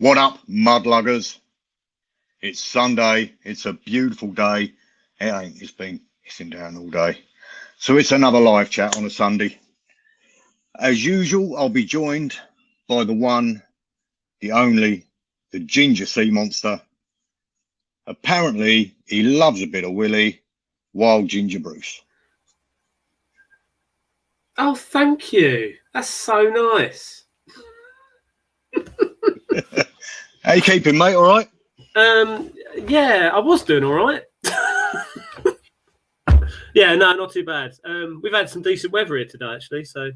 What up, mudluggers? It's Sunday. It's a beautiful day. It ain't. It's been hissing down all day. So it's another live chat on a Sunday. As usual, I'll be joined by the one, the only, the ginger sea monster. Apparently, he loves a bit of Willy, Wild Ginger Bruce. Oh, thank you. That's so nice. How you keeping, mate? All right? Yeah, I was doing all right. Yeah, no, not too bad. We've had some decent weather here today, actually, so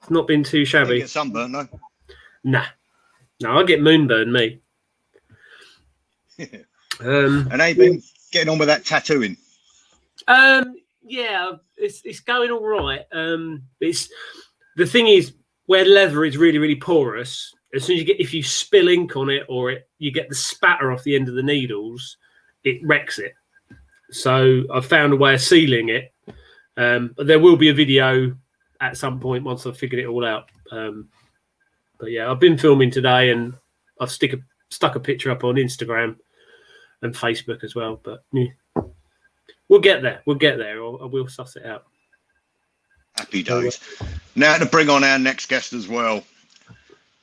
it's not been too shabby. You get sunburn, no? Nah. No, I get moonburn, me. And how you been getting on with that tattooing? Yeah, it's going all right. It's the thing is where leather is really, really porous. As soon as if you spill ink on it or you get the spatter off the end of the needles, it wrecks it. So I've found a way of sealing it. But there will be a video at some point once I've figured it all out. But yeah, I've been filming today and I've stuck a picture up on Instagram and Facebook as well. But yeah, we'll get there. We'll get there. I will suss it out. Happy days. Now to bring on our next guest as well.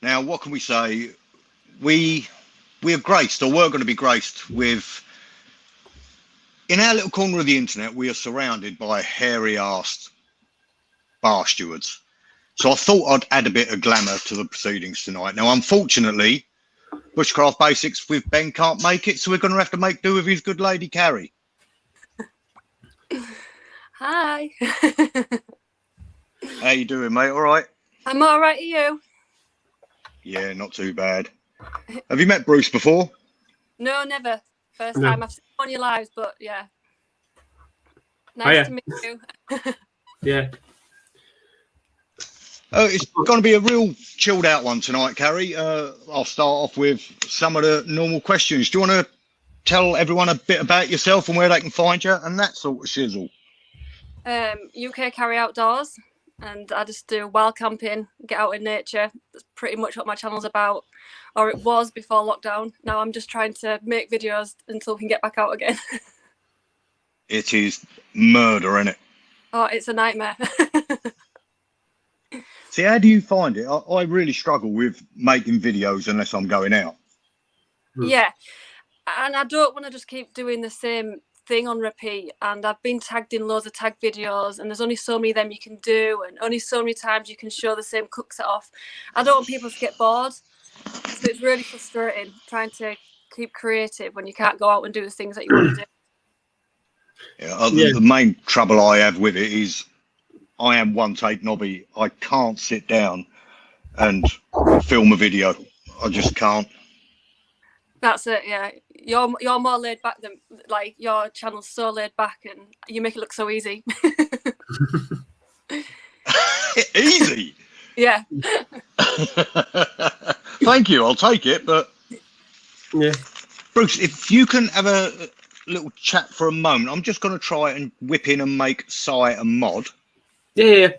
Now, what can we say? We are graced, or we're going to be graced with, in our little corner of the internet, we are surrounded by hairy-arsed bar stewards. So I thought I'd add a bit of glamour to the proceedings tonight. Now, unfortunately, Bushcraft Basics with Ben can't make it, so we're going to have to make do with his good lady, Carrie. Hi. How you doing, mate? All right? I'm all right, are you? Yeah, not too bad. Have you met Bruce before? No, never. First No. time I've seen you on your lives, but yeah. Nice to meet you. Yeah. It's going to be a real chilled out one tonight, Carrie. I'll start off with some of the normal questions. Do you want to tell everyone a bit about yourself and where they can find you and that sort of shizzle? U.K Carrie Outdoors, and I just do wild camping, get out in nature. That's pretty much what my channel's about, or it was before lockdown. Now I'm just trying to make videos until we can get back out again. It is murder, isn't it? Oh, it's a nightmare. See, how do you find it? I really struggle with making videos unless I'm going out. Yeah, and I don't want to just keep doing the same thing on repeat, and I've been tagged in loads of tag videos, and there's only so many of them you can do, and only so many times you can show the same cook set off. I don't want people to get bored, so it's really frustrating trying to keep creative when you can't go out and do the things that you want to do. Yeah, the main trouble I have with it is I am one take nobby. I can't sit down and film a video. I just can't. That's it. Yeah, you're more laid back than, like, your channel's so laid back and you make it look so easy. Easy. Yeah. Thank you. I'll take it. But yeah, Bruce, if you can have a little chat for a moment, I'm just going to try and whip in and make Si a mod. Yeah.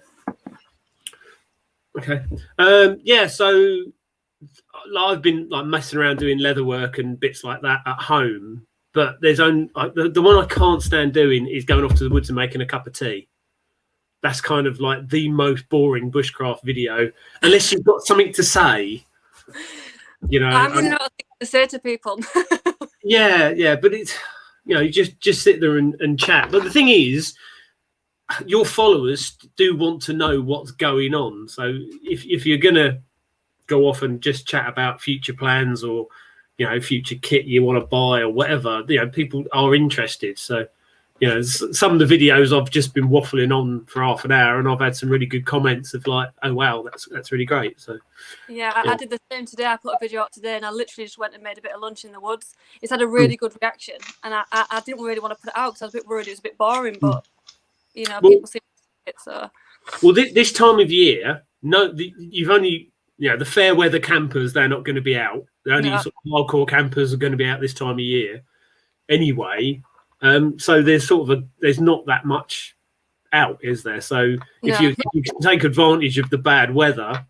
Okay. Yeah. So I've been like messing around doing leather work and bits like that at home, but there's only the one I can't stand doing is going off to the woods and making a cup of tea. That's kind of like the most boring bushcraft video, unless you've got something to say. You know, I'm running out of things to say to people. Yeah, but it's, you know, you just sit there and chat. But the thing is, your followers do want to know what's going on. So if you're gonna go off and just chat about future plans or, you know, future kit you want to buy or whatever, you know, people are interested. So, you know, some of the videos I've just been waffling on for half an hour and I've had some really good comments of like, oh wow, that's really great. So yeah, I did the same today. I put a video up today and I literally just went and made a bit of lunch in the woods. It's had a really good reaction, and I didn't really want to put it out because I was a bit worried it was a bit boring, but you know, people seem to like it. So well, this time of year, you've only, you know, the fair weather campers, they're not going to be out. The only sort of hardcore campers are going to be out this time of year anyway. So there's there's not that much out, is there? So if you can take advantage of the bad weather,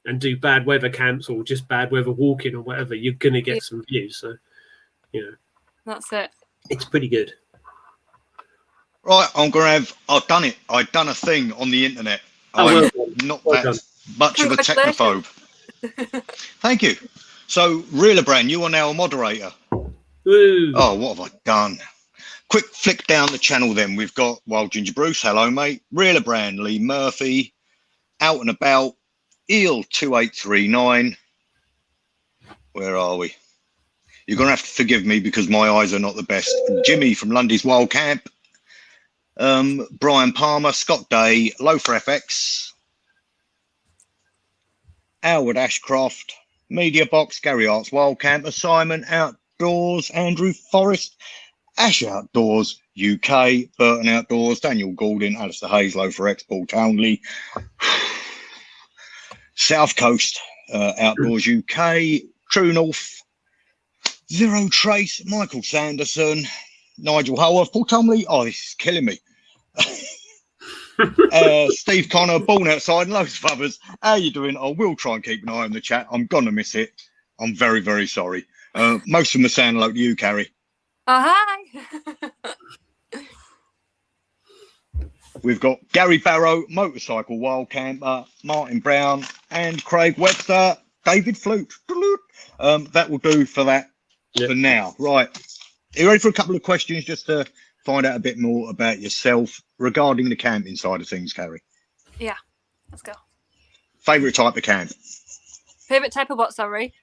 and do bad weather camps or just bad weather walking or whatever, you're going to get some views. So, you know, that's it. It's pretty good. Right, I've done it. I've done a thing on the internet. Well I'm not that much of a technophobe. Thank you. So, Reeler Brand, you are now a moderator. Woo. Oh, what have I done? Quick flick down the channel then. We've got Wild Ginger Bruce, hello mate. Reeler Brand, Lee Murphy, Out and About, Eel 2839. Where are we? You're going to have to forgive me because my eyes are not the best. Jimmy from Lundy's Wild Camp. Brian Palmer, Scott Day, Loafer FX, Howard Ashcroft, Media Box, Gary Arts Wild Camper, Simon Outdoors, Andrew Forrest, Ash Outdoors, UK, Burton Outdoors, Daniel Gordon, Alistair Hayes, Loafer X, Paul Townley, South Coast Outdoors UK, True North, Zero Trace, Michael Sanderson, Nigel Howarth, Paul Townley. Oh, this is killing me. Steve Connor, Born Outside, and loads of others. How you doing? I will try and keep an eye on the chat. I'm gonna miss it. I'm very, very sorry. Most of them are saying hello to you, Carrie. Oh, hi. We've got Gary Barrow, Motorcycle Wild Camper, Martin Brown, and Craig Webster, David Flute. That will do for that for now. Right. Are you ready for a couple of questions just to find out a bit more about yourself regarding the camping side of things, Carrie? Yeah, let's go. Favourite type of camp? Favourite type of what, sorry?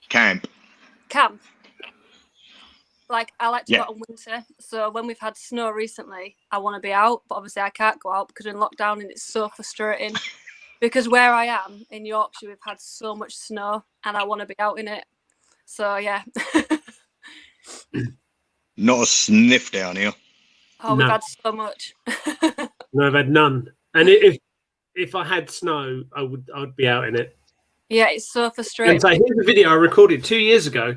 Camp. Camp. Like, I like to go out in winter. So when we've had snow recently, I want to be out. But obviously I can't go out because we're in lockdown and it's so frustrating. Because where I am, in Yorkshire, we've had so much snow and I want to be out in it. So, yeah. Not a sniff down here. Oh, we've had so much. No, I've had none. And if I had snow, I'd be out in it. Yeah, it's so frustrating. And so here's a video I recorded 2 years ago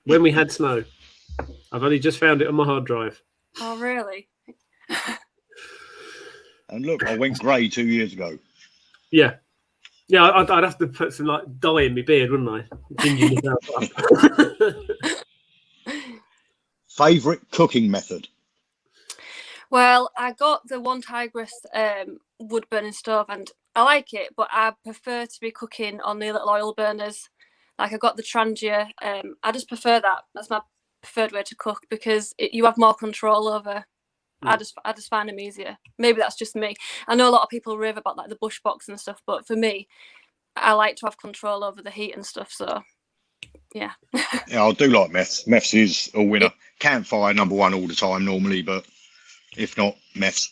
when we had snow. I've only just found it on my hard drive. Oh, really? And look, I went grey 2 years ago. Yeah. Yeah, I'd have to put some like dye in my beard, wouldn't I? Ginger myself up. Favourite cooking method? Well, I got the One Tigress wood burning stove and I like it, but I prefer to be cooking on the little oil burners. Like I got the Trangia. I just prefer that. That's my preferred way to cook because you have more control over. I just find them easier. Maybe that's just me. I know a lot of people rave about like the bush box and stuff, but for me, I like to have control over the heat and stuff. So, yeah. Yeah, I do like meths. Meths is a winner. Campfire #1 all the time normally, but if not, meths.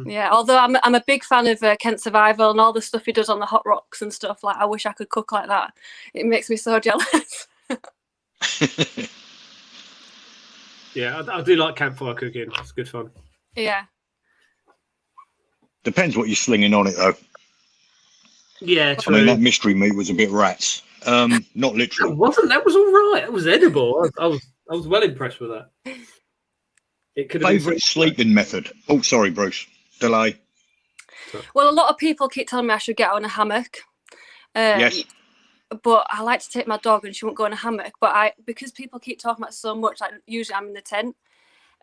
Yeah, although I'm a big fan of Kent Survival and all the stuff he does on the hot rocks and stuff. Like, I wish I could cook like that. It makes me so jealous. Yeah, I do like campfire cooking. It's good fun. Yeah. Depends what you're slinging on it, though. Yeah, true. I mean, that mystery meat was a bit rats. Not literally. That was all right. It was edible. I was well impressed with that. It could have Favourite sleeping method? Oh, sorry, Bruce. Delay. Well, a lot of people keep telling me I should get on a hammock. Yes. But I like to take my dog and she won't go in a hammock. But because people keep talking about it so much, like usually I'm in the tent.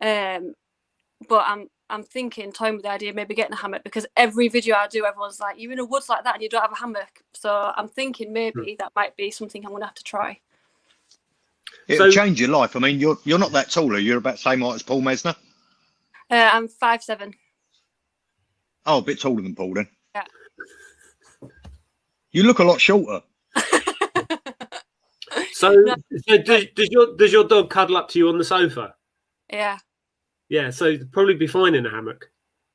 But I'm thinking, toying with the idea of maybe getting a hammock because every video I do, everyone's like, you're in a woods like that and you don't have a hammock. So I'm thinking maybe that might be something I'm going to have to try. It'll change your life. I mean, you're not that taller. You're about the same height as Paul Mesner. I'm 5'7". Oh, a bit taller than Paul then. Yeah. You look a lot shorter. So does your dog cuddle up to you on the sofa? Yeah. Yeah, so you'd probably be fine in a hammock.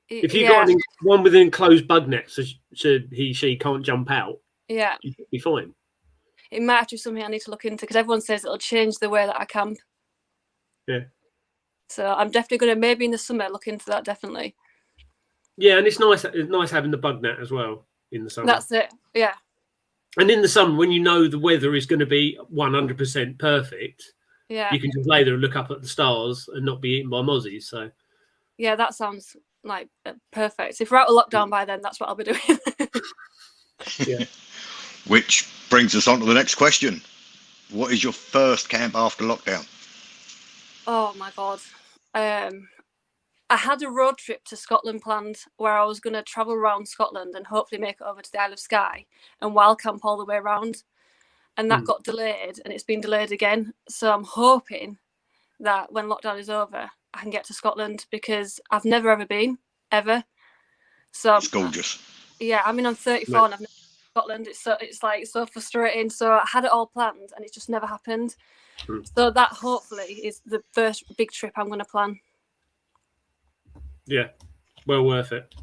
If you yeah. got one with an enclosed bug net, so she can't jump out. Yeah. You'd be fine. It might actually be something I need to look into because everyone says it'll change the way that I camp. Yeah. So I'm definitely going to maybe in the summer look into that. Definitely. Yeah, and it's nice having the bug net as well in the summer. That's it. Yeah. And in the summer, when you know the weather is going to be 100% perfect, yeah, you can just lay there and look up at the stars and not be eaten by mozzies. So. Yeah, that sounds like perfect. If we're out of lockdown by then, that's what I'll be doing. Yeah. Which brings us on to the next question. What is your first camp after lockdown? Oh my God. I had a road trip to Scotland planned where I was going to travel around Scotland and hopefully make it over to the Isle of Skye and wild camp all the way around. And that got delayed, and it's been delayed again. So I'm hoping that when lockdown is over, I can get to Scotland, because I've never ever been, ever. So It's gorgeous. Yeah, I mean, I'm 34 and I've never been to Scotland. It's like so frustrating. So I had it all planned and it just never happened. So that hopefully is the first big trip I'm going to plan. Yeah, well worth it.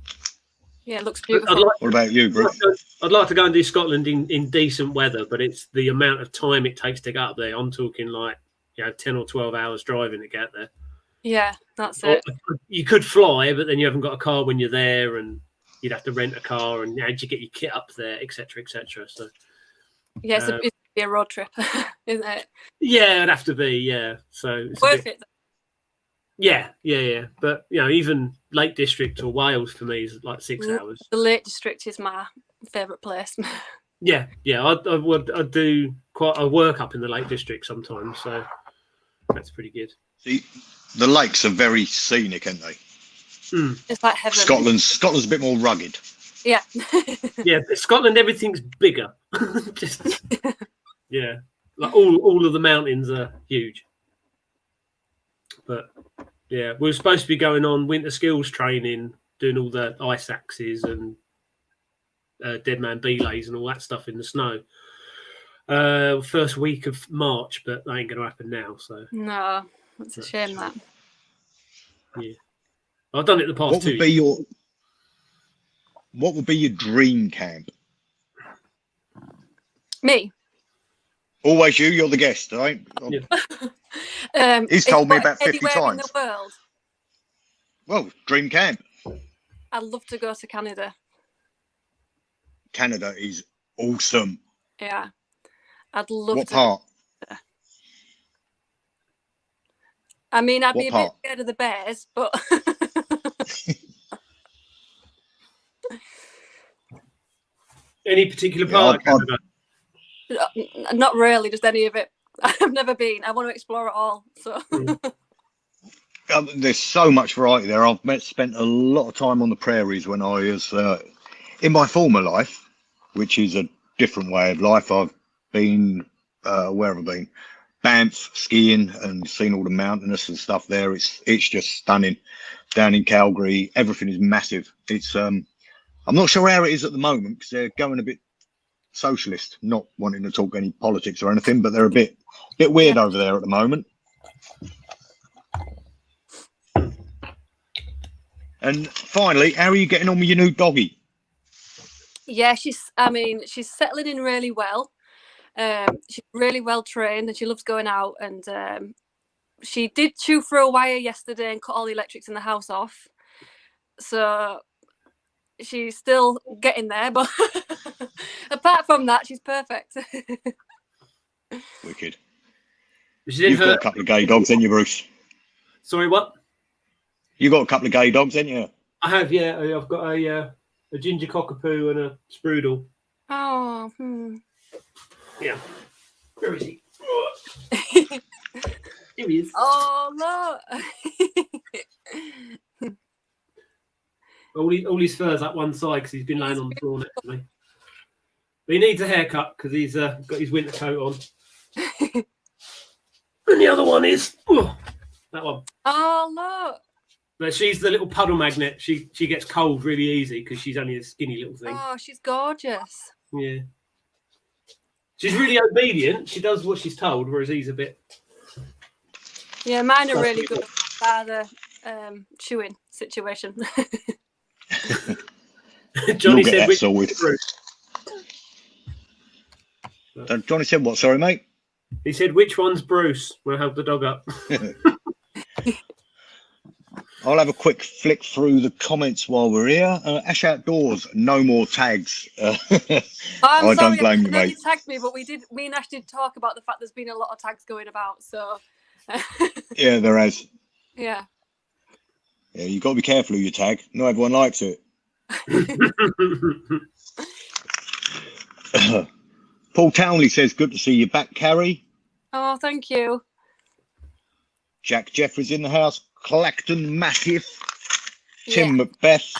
Yeah, it looks beautiful. What about you, Bruce? I'd like to go and do Scotland in decent weather, but it's the amount of time it takes to get up there. I'm talking like 10 or 12 hours driving to get there. Yeah, that's it. You could fly, but then you haven't got a car when you're there, and you'd have to rent a car, and how'd you get your kit up there, etc., etc. So yeah, it's be a road trip, isn't it? Yeah, it'd have to be. Yeah, so it's worth it. Yeah. But even Lake District or Wales for me is like 6 hours. The Lake District is my favourite place. Yeah. I'd do quite a work up in the Lake District sometimes, so that's pretty good. See, the lakes are very scenic, aren't they? It's like heaven. Scotland's a bit more rugged. Yeah. Yeah, Scotland, everything's bigger. Just like all of the mountains are huge. But yeah, we're supposed to be going on winter skills training, doing all the ice axes and dead man belays and all that stuff in the snow. First week of March, but that ain't going to happen now. So no, that's a shame. That. Yeah, I've done it the past 2 years. What would be your dream camp? Me. Always you. You're the guest, right? He's told me about 50 times. In the world. Well, dream camp. I'd love to go to Canada. Canada is awesome. Yeah, I'd love to. What part? I mean, I'd be a bit scared of the bears, but any particular part of Canada? Not really, just any of it. I've never been. I want to explore it all. So there's so much variety there. I've spent a lot of time on the prairies when I was in my former life, which is a different way of life. I've been where have I been? Banff skiing and seen all the mountainous and stuff there. It's just stunning. Down in Calgary, everything is massive. It's I'm not sure how it is at the moment because they're going a bit socialist, not wanting to talk any politics or anything, but they're a bit weird over there at the moment. And finally, how are you getting on with your new doggy? Yeah, she's settling in really well. She's really well trained and she loves going out, and she did chew through a wire yesterday and cut all the electrics in the house off. So she's still getting there, but apart from that, she's perfect. Wicked. You've got a couple of gay dogs, haven't you, Bruce? Sorry, what? You got a couple of gay dogs, haven't you? I have, yeah. I've got a ginger cockapoo and a sprudel. Oh. Yeah. Where is he? Here he is. Oh, look. All his fur's up one side because he's been laying on the floor next to me. But he needs a haircut because he's got his winter coat on. And the other one is that one. Oh, look. But she's the little puddle magnet. She gets cold really easy because she's only a skinny little thing. Oh, she's gorgeous. Yeah. She's really obedient. She does what she's told, whereas he's a bit... Yeah, mine are really good at the chewing situation. Johnny said which Johnny said what? Sorry, mate? He said, which one's Bruce? We'll help the dog up. I'll have a quick flick through the comments while we're here. Ash Outdoors, no more tags. I'm sorry, don't blame you, mate. You tagged me, but me and Ash did talk about the fact there's been a lot of tags going about. So yeah, there has. Yeah. Yeah, you've got to be careful who you tag. Not everyone likes it. Paul Townley says, good to see you back, Carrie. Oh, thank you. Jack Jeffries in the house. Clacton Massive. Tim Yeah. Macbeth.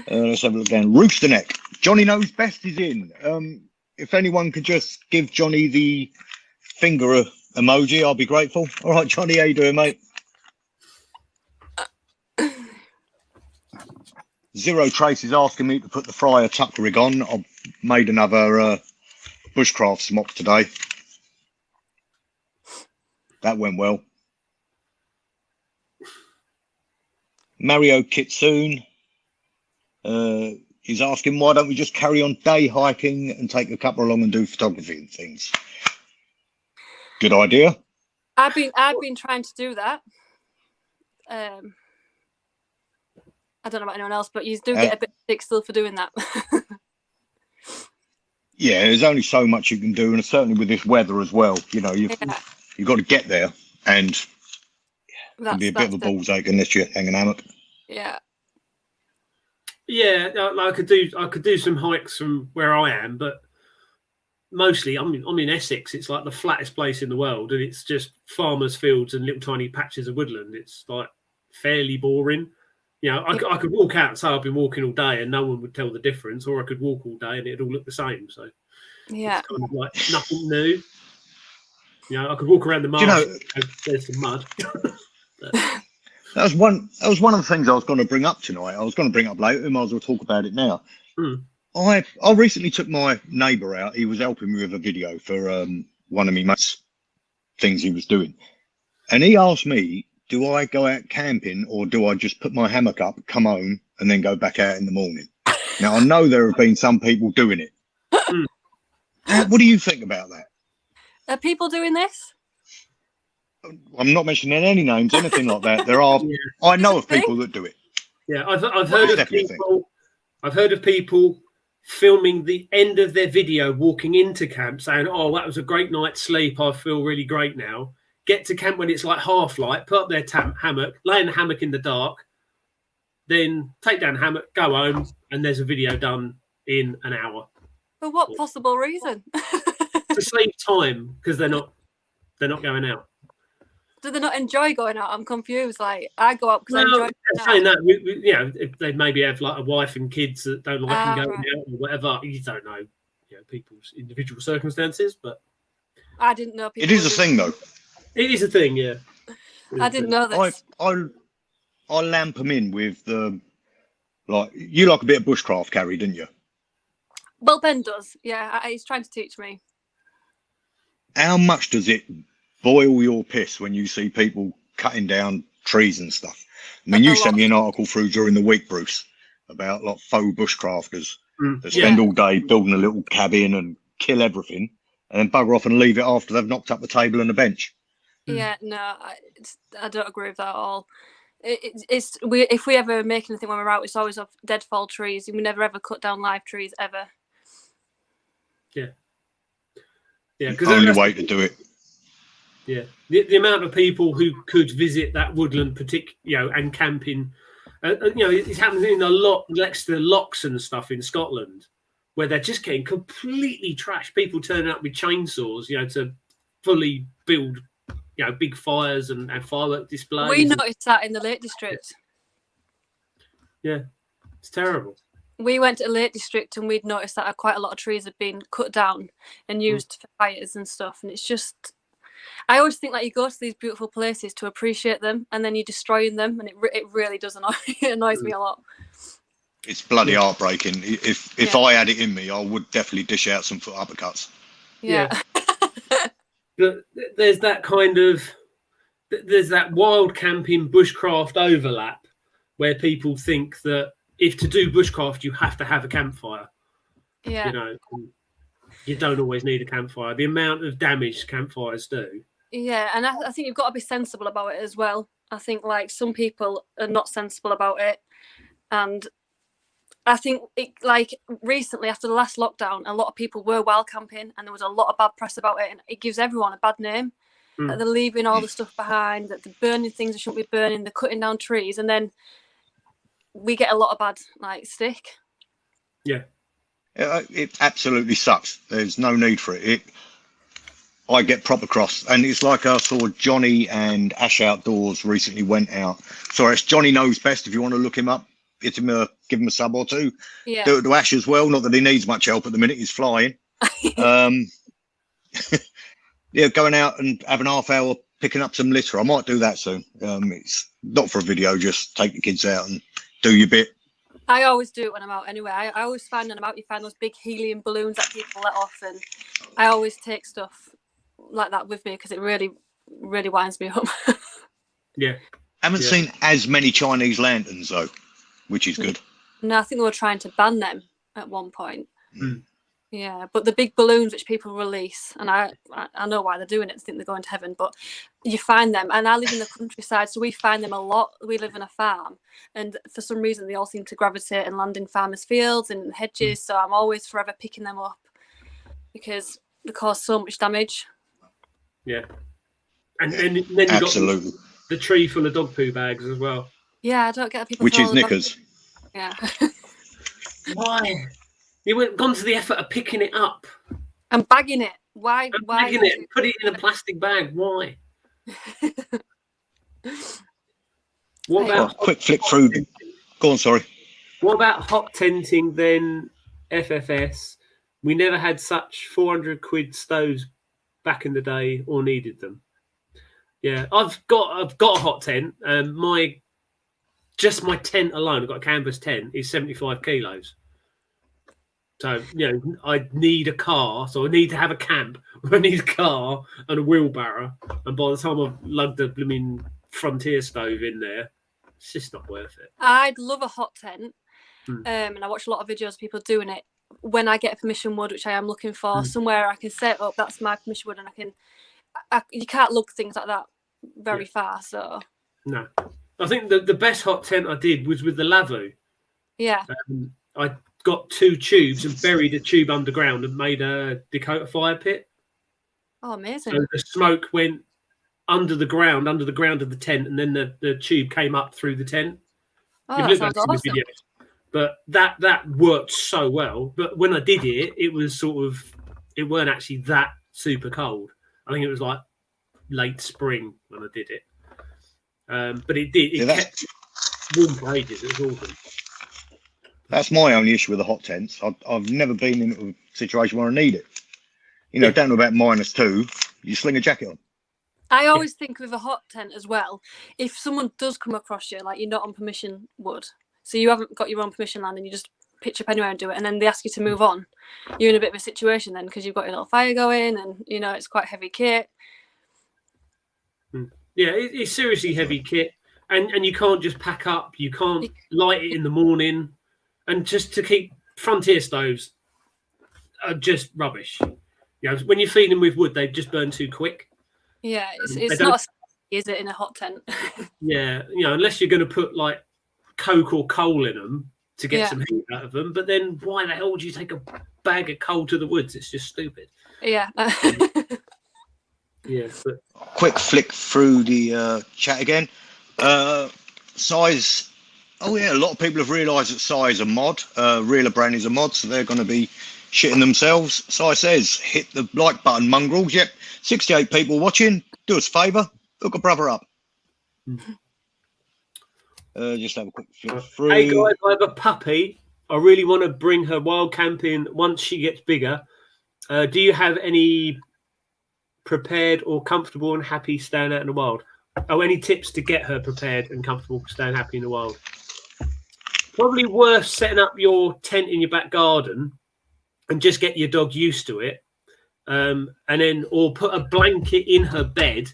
Let's have a look down. Rooster Neck. Johnny Knows Best is in. If anyone could just give Johnny the finger emoji, I'll be grateful. All right, Johnny, how you doing, mate? Zero Trace is asking me to put the Fryer tuck rig on. I've made another Bushcraft smock today. That went well. Mario Kitsune is asking, why don't we just carry on day hiking and take a couple along and do photography and things? Good idea. I've been trying to do that. I don't know about anyone else, but you do get a bit sick still for doing that. Yeah, there's only so much you can do, and certainly with this weather as well. You know, you've got to get there, and it can be a bit of a balls ache unless you're hanging hammock. Yeah. Yeah, I could do some hikes from where I am, but mostly I'm in Essex. It's like the flattest place in the world, and it's just farmers' fields and little tiny patches of woodland. It's like fairly boring. You know, I could walk out and say I've been walking all day and no one would tell the difference, or I could walk all day and it'd all look the same. So yeah, it's kind of like nothing new. You know, I could walk around the marsh and there's some mud. That was one of the things I was going to bring up tonight. I was going to bring up later. We might as well talk about it now. I recently took my neighbour out. He was helping me with a video for one of my mates' things he was doing, and he asked me, do I go out camping or do I just put my hammock up, come home, and then go back out in the morning? Now, I know there have been some people doing it. What do you think about that? Are people doing this? I'm not mentioning any names, anything like that. There are. Yeah. I know of people that do it. Yeah, I've heard of people. I've heard of people filming the end of their video walking into camp, saying, "Oh, that was a great night's sleep. I feel really great now." Get to camp when it's like half light, put up their hammock, lay in the hammock in the dark, then take down the hammock, go home, and there's a video done in an hour. For what possible reason? To save time, because they're not going out. Do they not enjoy going out? I'm confused. Like, I go out because I enjoy saying that, you know, if they maybe have like a wife and kids that don't like them going out or whatever. You don't know, you know, people's individual circumstances, but I didn't know people. It is a thing, though. It is a thing, yeah. I didn't know this. I lamp them in with the, like, you like a bit of bushcraft, Carrie, didn't you? Well, Ben does, yeah. He's trying to teach me. How much does it boil your piss when you see people cutting down trees and stuff? I mean, you sent me an article through during the week, Bruce, about like faux bushcrafters that spend all day building a little cabin and kill everything and then bugger off and leave it after they've knocked up the table and the bench. Yeah, no, I don't agree with that at all. If we ever make anything when we're out, it's always off deadfall trees, and we never ever cut down live trees ever. Yeah, because the only way to do it. Yeah, the amount of people who could visit that woodland, and camping, you know, it's happening a lot next to the locks and stuff in Scotland, where they're just getting completely trashed. People turning up with chainsaws, you know, to fully build, you know, big fires and firework displays. We noticed that in the Lake District. Yeah, it's terrible. We went to the Lake District and we'd noticed that quite a lot of trees had been cut down and used for fires and stuff. And it's just, I always think like you go to these beautiful places to appreciate them, and then you're destroying them, and it really does annoys me a lot. It's bloody heartbreaking. If I had it in me, I would definitely dish out some foot uppercuts. Yeah. But there's that wild camping bushcraft overlap where people think that if to do bushcraft, you have to have a campfire. Yeah. You know, you don't always need a campfire. The amount of damage campfires do. Yeah, and I think you've got to be sensible about it as well. I think like some people are not sensible about it, and I think like recently after the last lockdown, a lot of people were wild camping, and there was a lot of bad press about it, and it gives everyone a bad name. that they're leaving all the stuff behind, that they're burning things they shouldn't be burning, they're cutting down trees, and then we get a lot of bad stick. Yeah. It absolutely sucks. There's no need for it. I get proper cross, and it's like I saw Johnny and Ash Outdoors recently went out. Sorry, it's Johnny Knows Best. If you want to look him up, give him a sub or two. Yeah. Do it to Ash as well. Not that he needs much help at the minute. He's flying. Yeah, going out and having half hour picking up some litter. I might do that soon. It's not for a video. Just take the kids out and do your bit. I always do it when I'm out anyway. I always find when I'm out, you find those big helium balloons that people let off, and I always take stuff like that with me because it really, really winds me up. Yeah. Haven't seen as many Chinese lanterns though, which is good. No, I think they were trying to ban them at one point. Mm. Yeah, but the big balloons which people release, and I know why they're doing it. I think they're going to heaven, but you find them, and I live in the countryside, so we find them a lot. We live in a farm, and for some reason they all seem to gravitate and land in farmers' fields and hedges. So I'm always forever picking them up because they cause so much damage. Yeah, and then you got the tree full of dog poo bags as well. Yeah, I don't get people. Which is knickers. Yeah. Why? You went gone to the effort of picking it up and bagging it. Why? Bagging it? Put it in a plastic bag. Why? What about quick flick through? Go on, sorry. What about hot tenting then? FFS. We never had such 400 quid stoves back in the day, or needed them. Yeah, I've got a hot tent. My tent alone, I've got a canvas tent, is 75 kilos. So, I need a car. So I need to have a camp. I need a car and a wheelbarrow. And by the time I've lugged the blooming Frontier stove in there, it's just not worth it. I'd love a hot tent. And I watch a lot of videos of people doing it. When I get a permission wood, which I am looking for, somewhere I can set up, that's my permission wood, and you can't lug things like that very far. So no. I think the best hot tent I did was with the Lavu. Yeah. I got 2 tubes and buried a tube underground and made a Dakota fire pit. Oh, amazing. So the smoke went under the ground of the tent, and then the tube came up through the tent. Oh, that sounds awesome. But that worked so well. But when I did it, it was it weren't actually that super cold. I think it was like late spring when I did it. But it did. It kept warm for ages. It was awesome. That's my only issue with the hot tents. I've never been in a situation where I need it. Down to about -2, you sling a jacket on. I always think with a hot tent as well, if someone does come across you, like you're not on permission wood, so you haven't got your own permission land and you just pitch up anywhere and do it, and then they ask you to move on, you're in a bit of a situation then because you've got your little fire going and, it's quite heavy kit. Yeah, it's seriously heavy kit. And you can't just pack up. You can't light it in the morning. And just to keep Frontier stoves are just rubbish. When you feed them with wood, they just burn too quick. Yeah, it's not as is it in a hot tent? Yeah, unless you're going to put like coke or coal in them to get some heat out of them. But then why the hell would you take a bag of coal to the woods? It's just stupid. Yeah. Yeah. But... Quick flick through the chat again. Size. Oh yeah, a lot of people have realised that size a mod. Reeler brand is a mod, so they're going to be shitting themselves. Size says, hit the like button, mongrels. Yep, 68 people watching. Do us a favour, hook a brother up. Just have a quick flip through. Hey guys, I have a puppy. I really want to bring her wild camping once she gets bigger. Do you have any prepared or comfortable and happy staying out in the wild? Oh, any tips to get her prepared and comfortable staying happy in the wild? Probably worth setting up your tent in your back garden and just get your dog used to it. And then, or put a blanket in her bed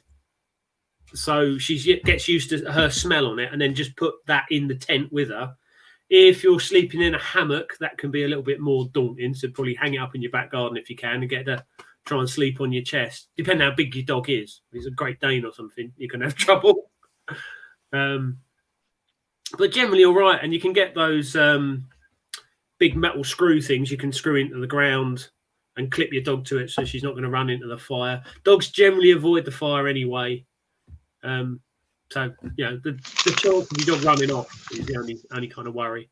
so she gets used to her smell on it, and then just put that in the tent with her. If you're sleeping in a hammock, that can be a little bit more daunting. So probably hang it up in your back garden if you can, and get to try and sleep on your chest. Depending how big your dog is. If he's a Great Dane or something, you can have trouble. But generally all right. And you can get those big metal screw things you can screw into the ground and clip your dog to it so she's not going to run into the fire. Dogs generally avoid the fire anyway. So, the chance of your dog running off is the only kind of worry.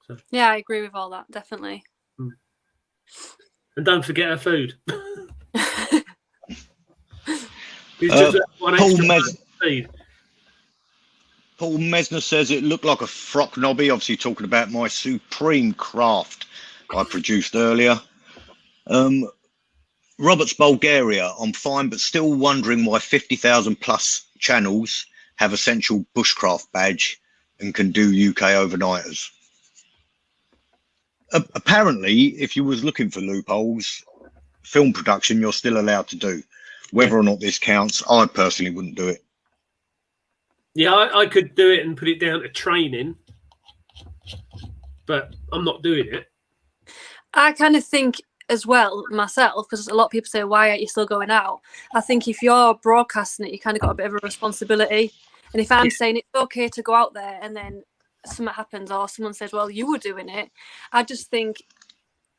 So. Yeah, I agree with all that, definitely. And don't forget her food. Paul Mesner says it looked like a frock knobby, obviously talking about my supreme craft I produced earlier. Roberts, Bulgaria, I'm fine, but still wondering why 50,000 plus channels have essential bushcraft badge and can do UK overnighters. Apparently, if you was looking for loopholes, film production, you're still allowed to do. Whether or not this counts, I personally wouldn't do it. Yeah, I could do it and put it down to training, but I'm not doing it. I kind of think as well myself, because a lot of people say, why aren't you still going out? I think if you're broadcasting it, you kind of got a bit of a responsibility. And if I'm saying it's okay to go out there and then something happens or someone says, well, you were doing it, I just think,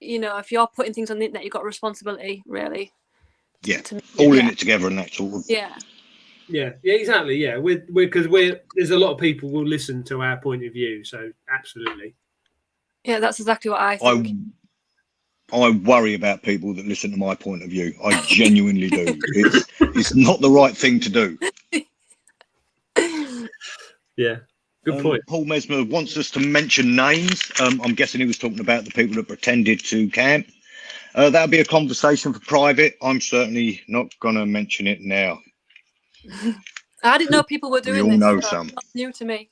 if you're putting things on the internet, you've got a responsibility, really. Yeah, all in it together and that sort of. Yeah, exactly. Yeah, because there's a lot of people will listen to our point of view, so absolutely. Yeah, that's exactly what I think. I worry about people that listen to my point of view. I genuinely do. It's not the right thing to do. Yeah, good point. Paul Mesmer wants us to mention names. I'm guessing he was talking about the people that pretended to camp. That'll be a conversation for private. I'm certainly not going to mention it now. I didn't know people were doing this. We all know so some. It's new to me.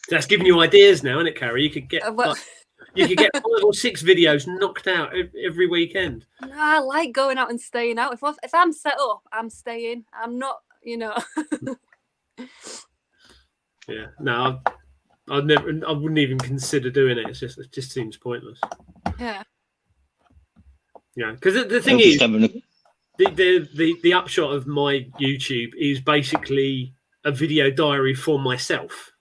That's giving you ideas now, isn't it, Carrie? You could get 5 or 6 videos knocked out every weekend. No, I like going out and staying out. If I'm set up, I'm staying. I'm not, Yeah, no, I wouldn't even consider doing it. It just seems pointless. Yeah. Yeah, because the thing is, the upshot of my YouTube is basically a video diary for myself.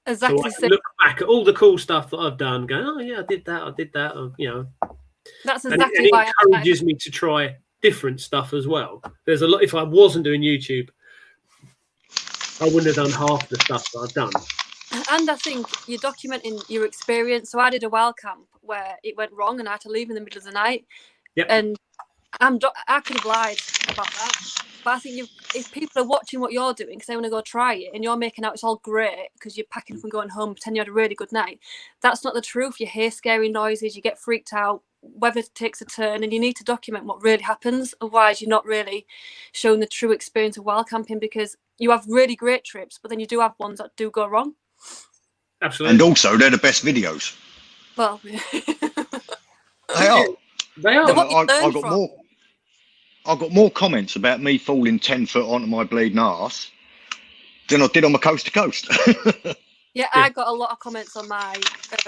Exactly. So I can look back at all the cool stuff that I've done, going, oh yeah, I did that, or, That's exactly and it why encourages me to try different stuff as well. There's a lot. If I wasn't doing YouTube, I wouldn't have done half the stuff that I've done. And I think you're documenting your experience. So I did a wild camp where it went wrong and I had to leave in the middle of the night. Yep. And I could have lied about that. But I think if people are watching what you're doing because they want to go try it and you're making out it's all great because you're packing up and going home, pretend you had a really good night, that's not the truth. You hear scary noises, you get freaked out, weather takes a turn, and you need to document what really happens. Otherwise, you're not really showing the true experience of wild camping, because you have really great trips, but then you do have ones that do go wrong. Absolutely. And also, they're the best videos. Well, they are. They are. I got more comments about me falling 10 foot onto my bleeding arse than I did on my coast to coast. Yeah, I got a lot of comments on my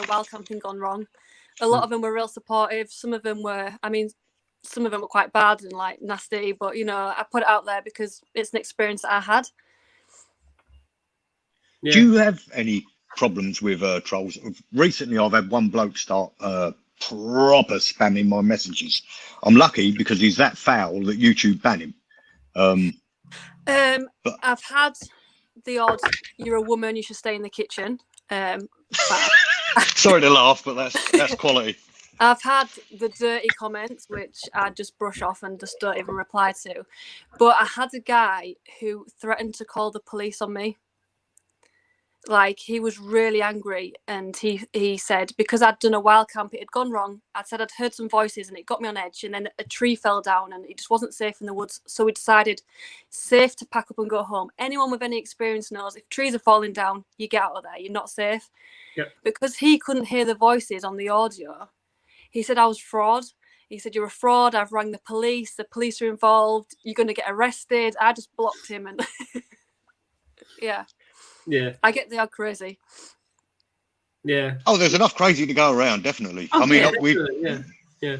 wild camping gone wrong. A lot of them were real supportive. Some of them were quite bad and like nasty, but I put it out there because it's an experience that I had. Yeah. Do you have any problems with trolls? Recently, I've had one bloke start proper spamming my messages. I'm lucky because he's that foul that YouTube ban him. But I've had the odd, you're a woman, you should stay in the kitchen. Sorry to laugh, but that's quality. I've had the dirty comments, which I just brush off and just don't even reply to. But I had a guy who threatened to call the police on me. Like, he was really angry, and he said because I'd done a wild camp, it had gone wrong. I'd said I'd heard some voices and it got me on edge, and then a tree fell down and it just wasn't safe in the woods. So we decided safe to pack up and go home. Anyone with any experience knows if trees are falling down, you get out of there, you're not safe. Yep. Because he couldn't hear the voices on the audio, he said I was fraud. He said, you're a fraud, I've rang the police are involved, you're going to get arrested. I just blocked him and yeah. Yeah, I get they are crazy. Yeah. Oh, there's enough crazy to go around, definitely. Oh, I mean, yeah.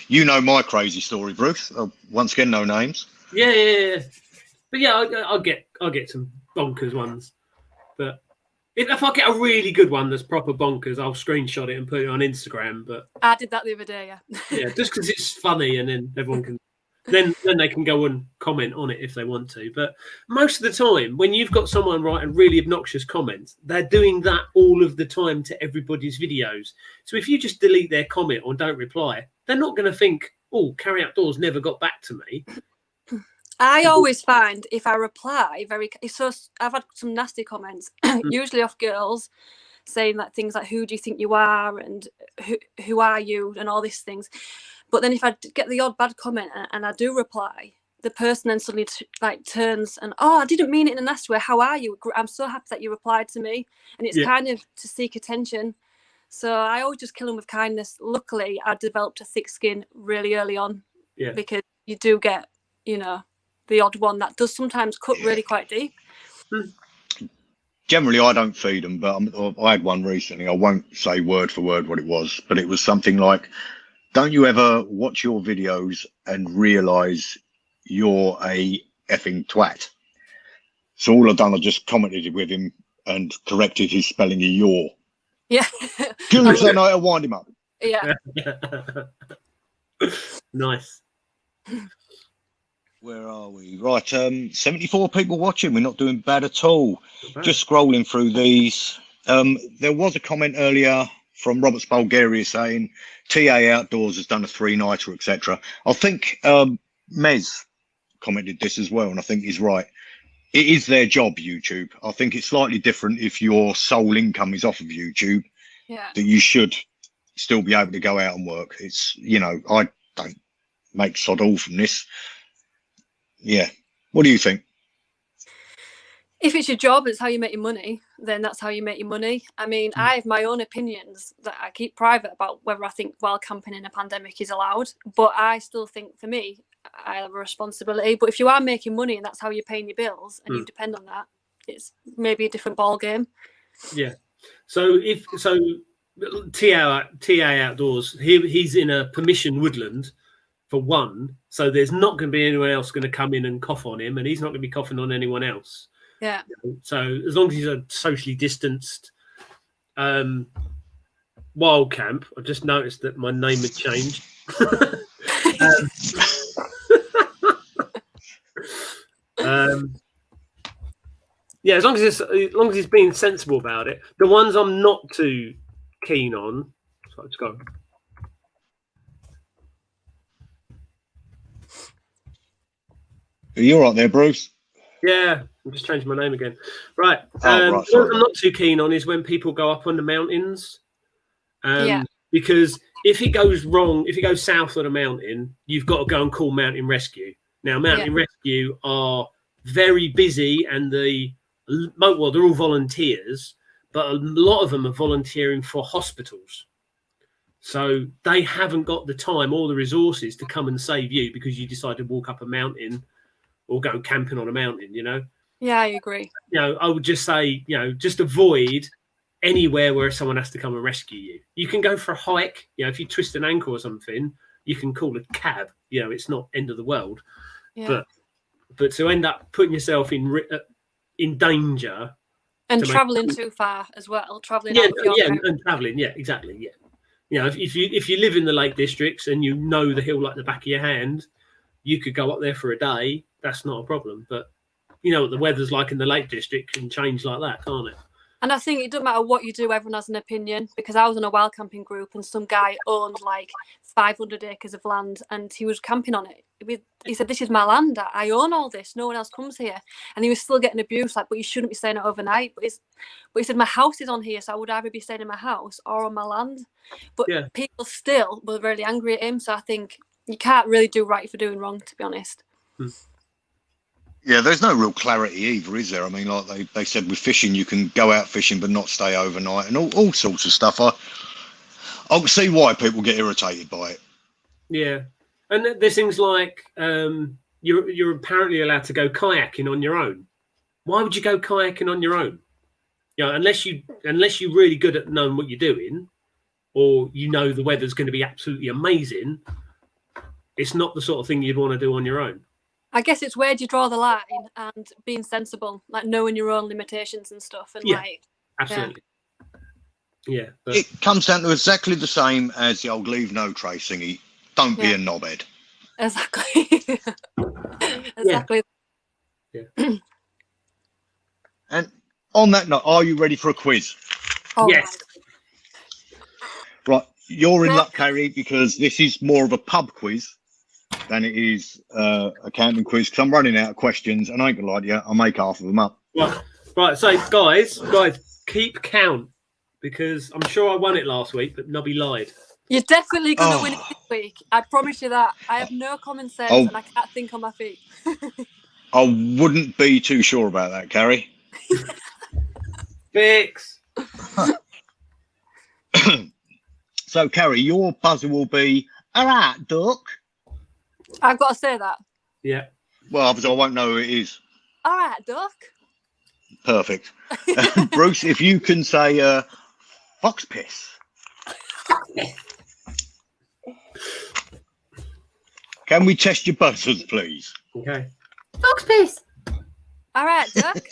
You know my crazy story, Bruce. Once again, no names. Yeah. But yeah, I'll get some bonkers ones. But If I get a really good one that's proper bonkers, I'll screenshot it and put it on Instagram. But I did that the other day, yeah. yeah, just because it's funny, and then everyone can, then they can go and comment on it if they want to. But most of the time, when you've got someone writing really obnoxious comments, they're doing that all of the time to everybody's videos. So if you just delete their comment or don't reply, they're not going to think, "Oh, Carrie Outdoors never got back to me." I always find if I reply so I've had some nasty comments, usually off girls, saying like things like, "Who do you think you are?" and "Who are you?" and all these things. But then if I get the odd bad comment and I do reply, the person then suddenly turns and, "Oh, I didn't mean it in a nasty way. How are you? I'm so happy that you replied to me." And it's kind of to seek attention. So I always just kill them with kindness. Luckily, I developed a thick skin really early on, because you do get, the odd one that does sometimes cut really quite deep. Generally, I don't feed them, but I had one recently. I won't say word for word what it was, but it was something like, "Don't you ever watch your videos and realise you're a effing twat?" So all I've done, I just commented with him and corrected his spelling of "your." Yeah. Because then I wind him up. Yeah. Nice. Where are we? Right, 74 people watching. We're not doing bad at all. Just scrolling through these. There was a comment earlier from Robert's Bulgaria saying TA Outdoors has done a 3-nighter, etc. I think Mez commented this as well, and I think he's right. It is their job, YouTube. I think it's slightly different if your sole income is off of YouTube. Yeah. That you should still be able to go out and work. It's, I don't make sod all from this. Yeah. What do you think? If it's your job, it's how you make your money, then that's how you make your money. I mean, I have my own opinions that I keep private about whether I think wild camping in a pandemic is allowed. But I still think, for me, I have a responsibility. But if you are making money and that's how you're paying your bills and you depend on that, it's maybe a different ball game. Yeah. So TA Outdoors, he's in a permission woodland for one, so there's not going to be anyone else going to come in and cough on him, and he's not going to be coughing on anyone else. Yeah. So as long as he's a socially distanced wild camp, I just noticed that my name had changed. Yeah, as long as he's being sensible about it. The ones I'm not too keen on. So let's go. Are you all right there, Bruce? Yeah, I'm just changing my name again. Right. Right, what I'm not too keen on is when people go up on the mountains. Because if it goes wrong, if it goes south of the mountain, you've got to go and call mountain rescue. Now, mountain rescue are very busy, and they're all volunteers, but a lot of them are volunteering for hospitals. So they haven't got the time or the resources to come and save you because you decide to walk up a mountain or go camping on a mountain, Yeah, I agree. I would just say, just avoid anywhere where someone has to come and rescue you. You can go for a hike. If you twist an ankle or something, you can call a cab. It's not end of the world. Yeah. But to end up putting yourself in danger and traveling too far as well, traveling and traveling, exactly, if you live in the Lake Districts and you know the hill like the back of your hand, you could go up there for a day. That's not a problem. But what the weather's like in the Lake District can change like that, can't it? And I think it doesn't matter what you do, everyone has an opinion, because I was in a wild camping group and some guy owned like 500 acres of land and he was camping on it. He said, "This is my land. I own all this. No one else comes here." And he was still getting abused, like, "But you shouldn't be staying overnight." But he said, "My house is on here, so I would either be staying in my house or on my land." But people still were really angry at him. So I think you can't really do right for doing wrong, to be honest. Yeah, there's no real clarity either, is there? I mean, like they said with fishing, you can go out fishing but not stay overnight and all sorts of stuff. I can see why people get irritated by it. Yeah. And there's things like you're apparently allowed to go kayaking on your own. Why would you go kayaking on your own? Unless you're really good at knowing what you're doing, or the weather's going to be absolutely amazing, it's not the sort of thing you'd want to do on your own. I guess it's where do you draw the line and being sensible, like knowing your own limitations and stuff. And Absolutely. Yeah. But It comes down to exactly the same as the old leave no trace thingy. Don't be a knobhead. Exactly. Exactly. Yeah. And on that note, are you ready for a quiz? Oh, yes. Right, you're in luck, Carrie, because this is more of a pub quiz than it is a camping quiz. Because I'm running out of questions, and I ain't gonna lie to you, I'll make half of them up. Right. So, guys, keep count because I'm sure I won it last week, but Nobby lied. You're definitely going to win it this week. I promise you that. I have no common sense and I can't think on my feet. I wouldn't be too sure about that, Carrie. Fix. So, Carrie, your buzzer will be, all right, duck. I've got to say that. Yeah. Well, obviously, I won't know who it is. All right, duck. Perfect. Bruce, if you can say fox piss. Can we test your buzzers, please? Okay. Fox piss. All right, duck.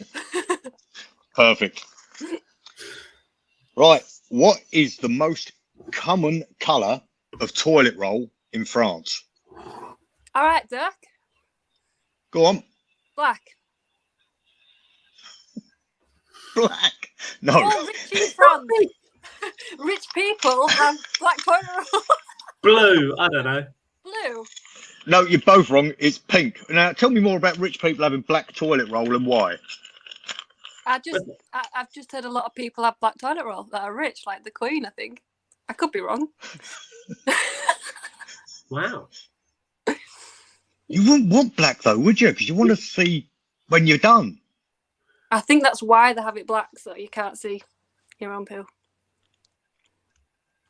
Perfect. Right. What is the most common colour of toilet roll in France? All right, duck. Go on. Black. Black. No. Oh, rich in France. Rich people have black toilet roll. Blue. I don't know. Blue. No, you're both wrong. It's pink. Now, tell me more about rich people having black toilet roll and why. I've just heard a lot of people have black toilet roll that are rich, like the Queen, I think. I could be wrong. Wow. You wouldn't want black, though, would you? Because you want to see when you're done. I think that's why they have it black, so you can't see your own poo.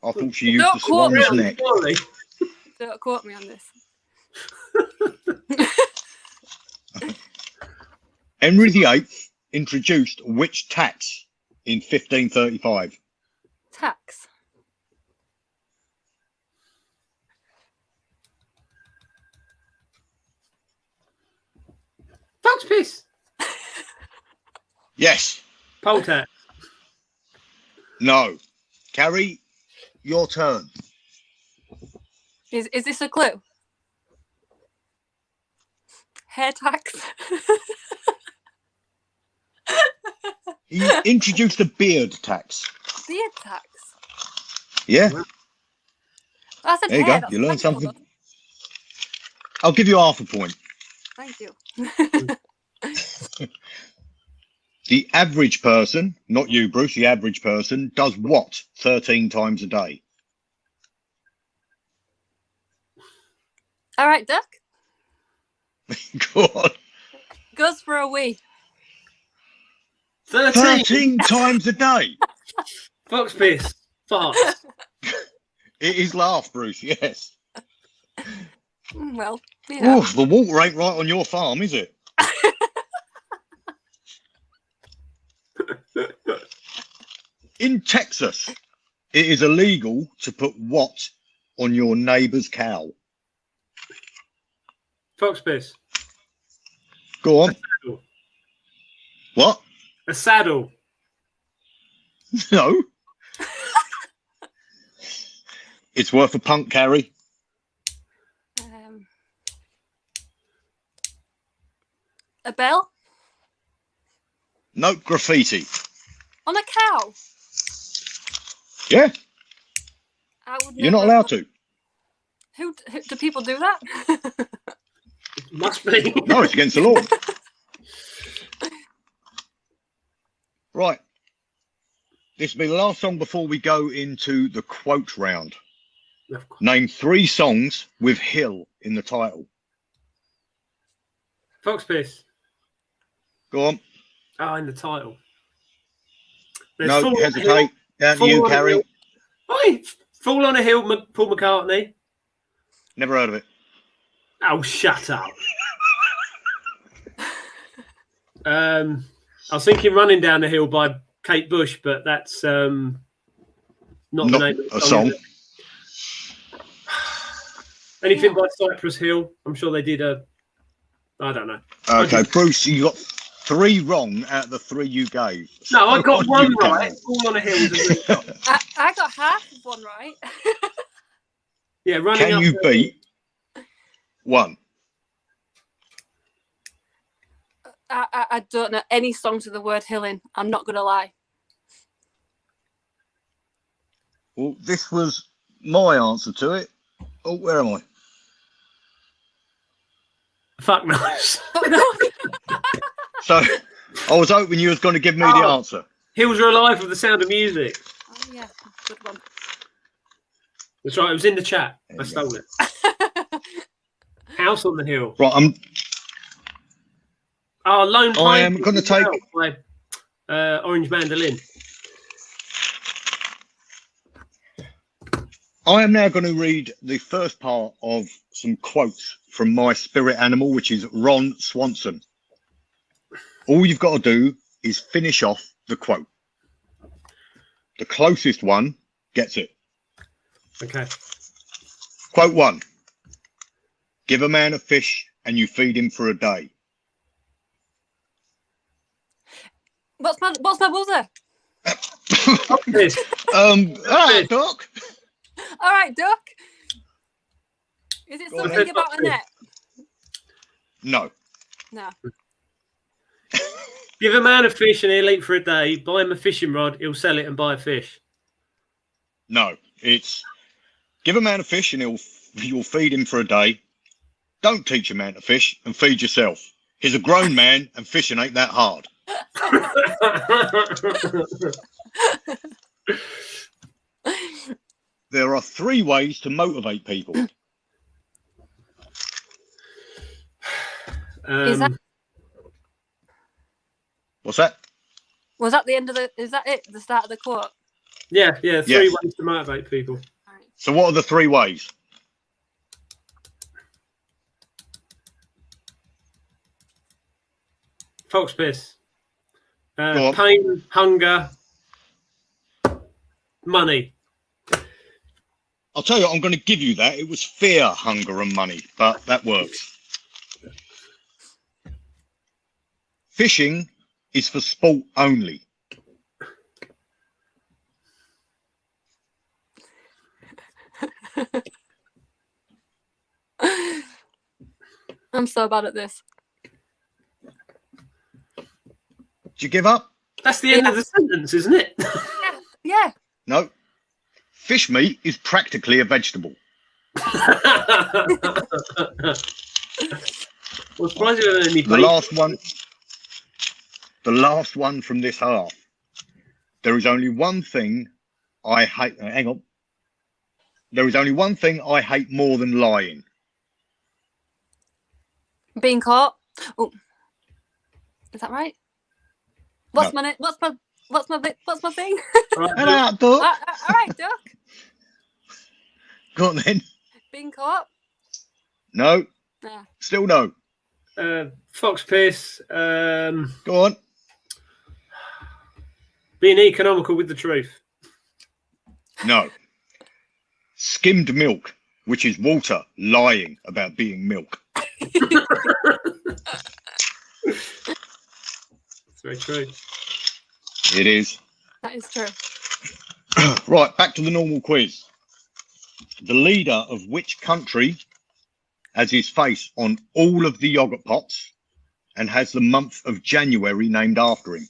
I thought she used Don't the quote swan's me. neck. Don't quote me on this. Henry VIII introduced which tax in 1535? Tax. Fox piss. Yes. Poll tax. No. Carrie, your turn. Is this a clue? Hair tax. He introduced a beard tax. Beard tax. Yeah. I said There you hair. go. That's You learned sensible, something. though. I'll give you half a point. Thank you. The average person, not you, Bruce, the average person does what 13 times a day? All right, duck. Go on. Goes for a wee. 13 times a day. Fox piss. Fast. It is laugh, Bruce, yes. Well, yeah. Oof, the water ain't right on your farm, is it? In Texas, it is illegal to put what on your neighbour's cow? Fox piss. Go on. What? A saddle. No. It's worth a punt, Carrie. A bell? No, graffiti. On a cow? Yeah, I would you're not never- allowed to. Who do people do that? Must be. No, it's against the law. Right. This will be the last song before we go into the quote round. Name 3 songs with Hill in the title. Fox piss. Go on. Oh, in the title. There's No, Fall on a hesitate. Hill. Down to Fall you, on a Carrie. Hill. Oi, Fall on a Hill, Paul McCartney. Never heard of it. Oh, shut up. I was thinking Running Down the Hill by Kate Bush, but that's not the name of the a song. Anything by Cypress Hill. I'm sure they did a... I don't know. Okay, Bruce, you got 3 wrong out of the 3 you gave. No, I got on one you go. right. All on a hill. I got half of one right. Yeah, running Can up. you beat 1? I don't know any songs with the word hill in. I'm not going to lie. Well, this was my answer to it. Oh, where am I? Fuck knows. Fuck no. So I was hoping you was going to give me the answer. Hills are alive with the sound of music. Oh, yeah, good one. That's right. It was in the chat. I stole it. House on the Hill. Right, Oh, Lone Pine. I am going to take by Orange Mandolin. I am now going to read the first part of some quotes from my spirit animal, which is Ron Swanson. All you've got to do is finish off the quote. The closest one gets it. Okay. Quote 1. Give a man a fish and you feed him for a day. What's my buzzer? All right, Doc. All right, Duck. Is it something about a net? No. No. Give a man a fish and he'll eat for a day. Buy him a fishing rod, he'll sell it and buy a fish. No. It's give a man a fish and you'll feed him for a day. Don't teach a man to fish and feed yourself. He's a grown man and fishing ain't that hard. There are 3 ways to motivate people. What's that? Was that the end of the? Is that it? The start of the quote? Yeah. 3 Yes. ways to motivate people. Right. So what are the 3 ways? Fox piss. Go on. Pain, hunger, money. I'll tell you what, I'm going to give you that. It was fear, hunger and money, but that works. Fishing is for sport only. I'm so bad at this. Did you give up? That's the end of the sentence, isn't it? Yeah. No. Fish meat is practically a vegetable. Well, surprised you don't have any The last one from this half. There is only one thing I hate. Hang on. There is only one thing I hate more than lying. Being caught. Oh, is that right? What's No. my thing? Right, Hello, Duck. All right, Duck. Go on then. Being caught. No. Yeah. Still no. Fox piss. Go on. Being economical with the truth. No. Skimmed milk, which is water lying about being milk. It's very true. It is. That is true. Right, back to the normal quiz. The leader of which country has his face on all of the yogurt pots and has the month of January named after him?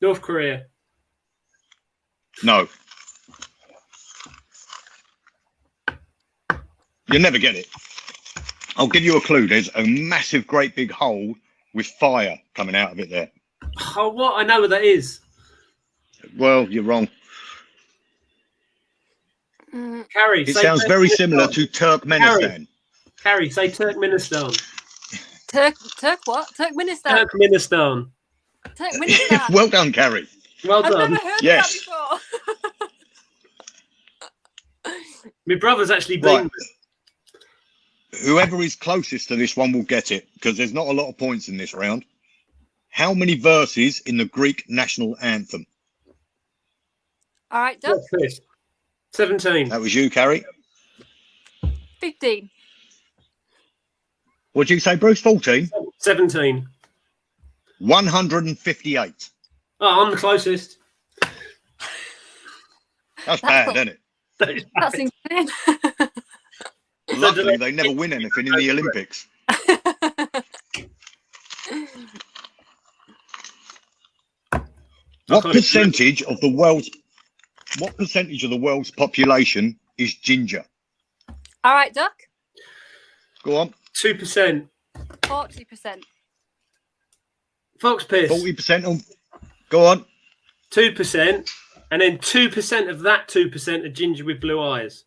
North Korea. No. You'll never get it. I'll give you a clue. There's a massive, great big hole with fire coming out of it there. Oh, what? I know what that is. Well, you're wrong. Carrie. It sounds very similar to Turkmenistan. Carrie, say Turkmenistan. Turk what? Turkmenistan. Turkmenistan. Turkmenistan. Well done, Carrie. Well I've done. never heard Yes. that before. My brother's actually been. Right. Whoever is closest to this one will get it, because there's not a lot of points in this round. How many verses in the Greek national anthem? All right, Duck. What's this? 17. That was you, Carrie. 15. What did you say, Bruce? 14? 17. 158. Oh, I'm the closest. That's bad, isn't it? That's insane. Luckily, they never win anything in the Olympics. What percentage of the world's population is ginger? All right, Duck. Go on. 2%. 40%. Fox piss. 40%. Go on. 2%. And then 2% of that 2% are ginger with blue eyes.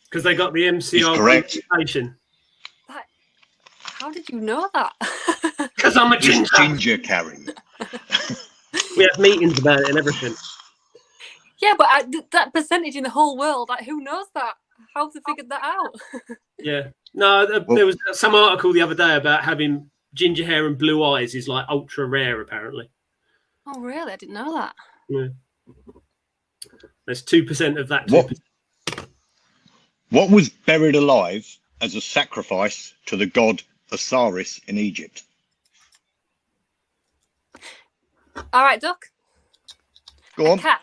Because they got the MCR reputation. How did you know that? Because I'm a ginger. It's ginger, Carrie. We have meetings about it and everything. Yeah, but that percentage in the whole world, like, who knows that? How have they figured that out? Yeah. No, there was some article the other day about having ginger hair and blue eyes is like ultra rare, apparently. Oh, really? I didn't know that. Yeah. There's 2% of that 2%. What was buried alive as a sacrifice to the god Osiris in Egypt? All right, Duck. Go on. A cat.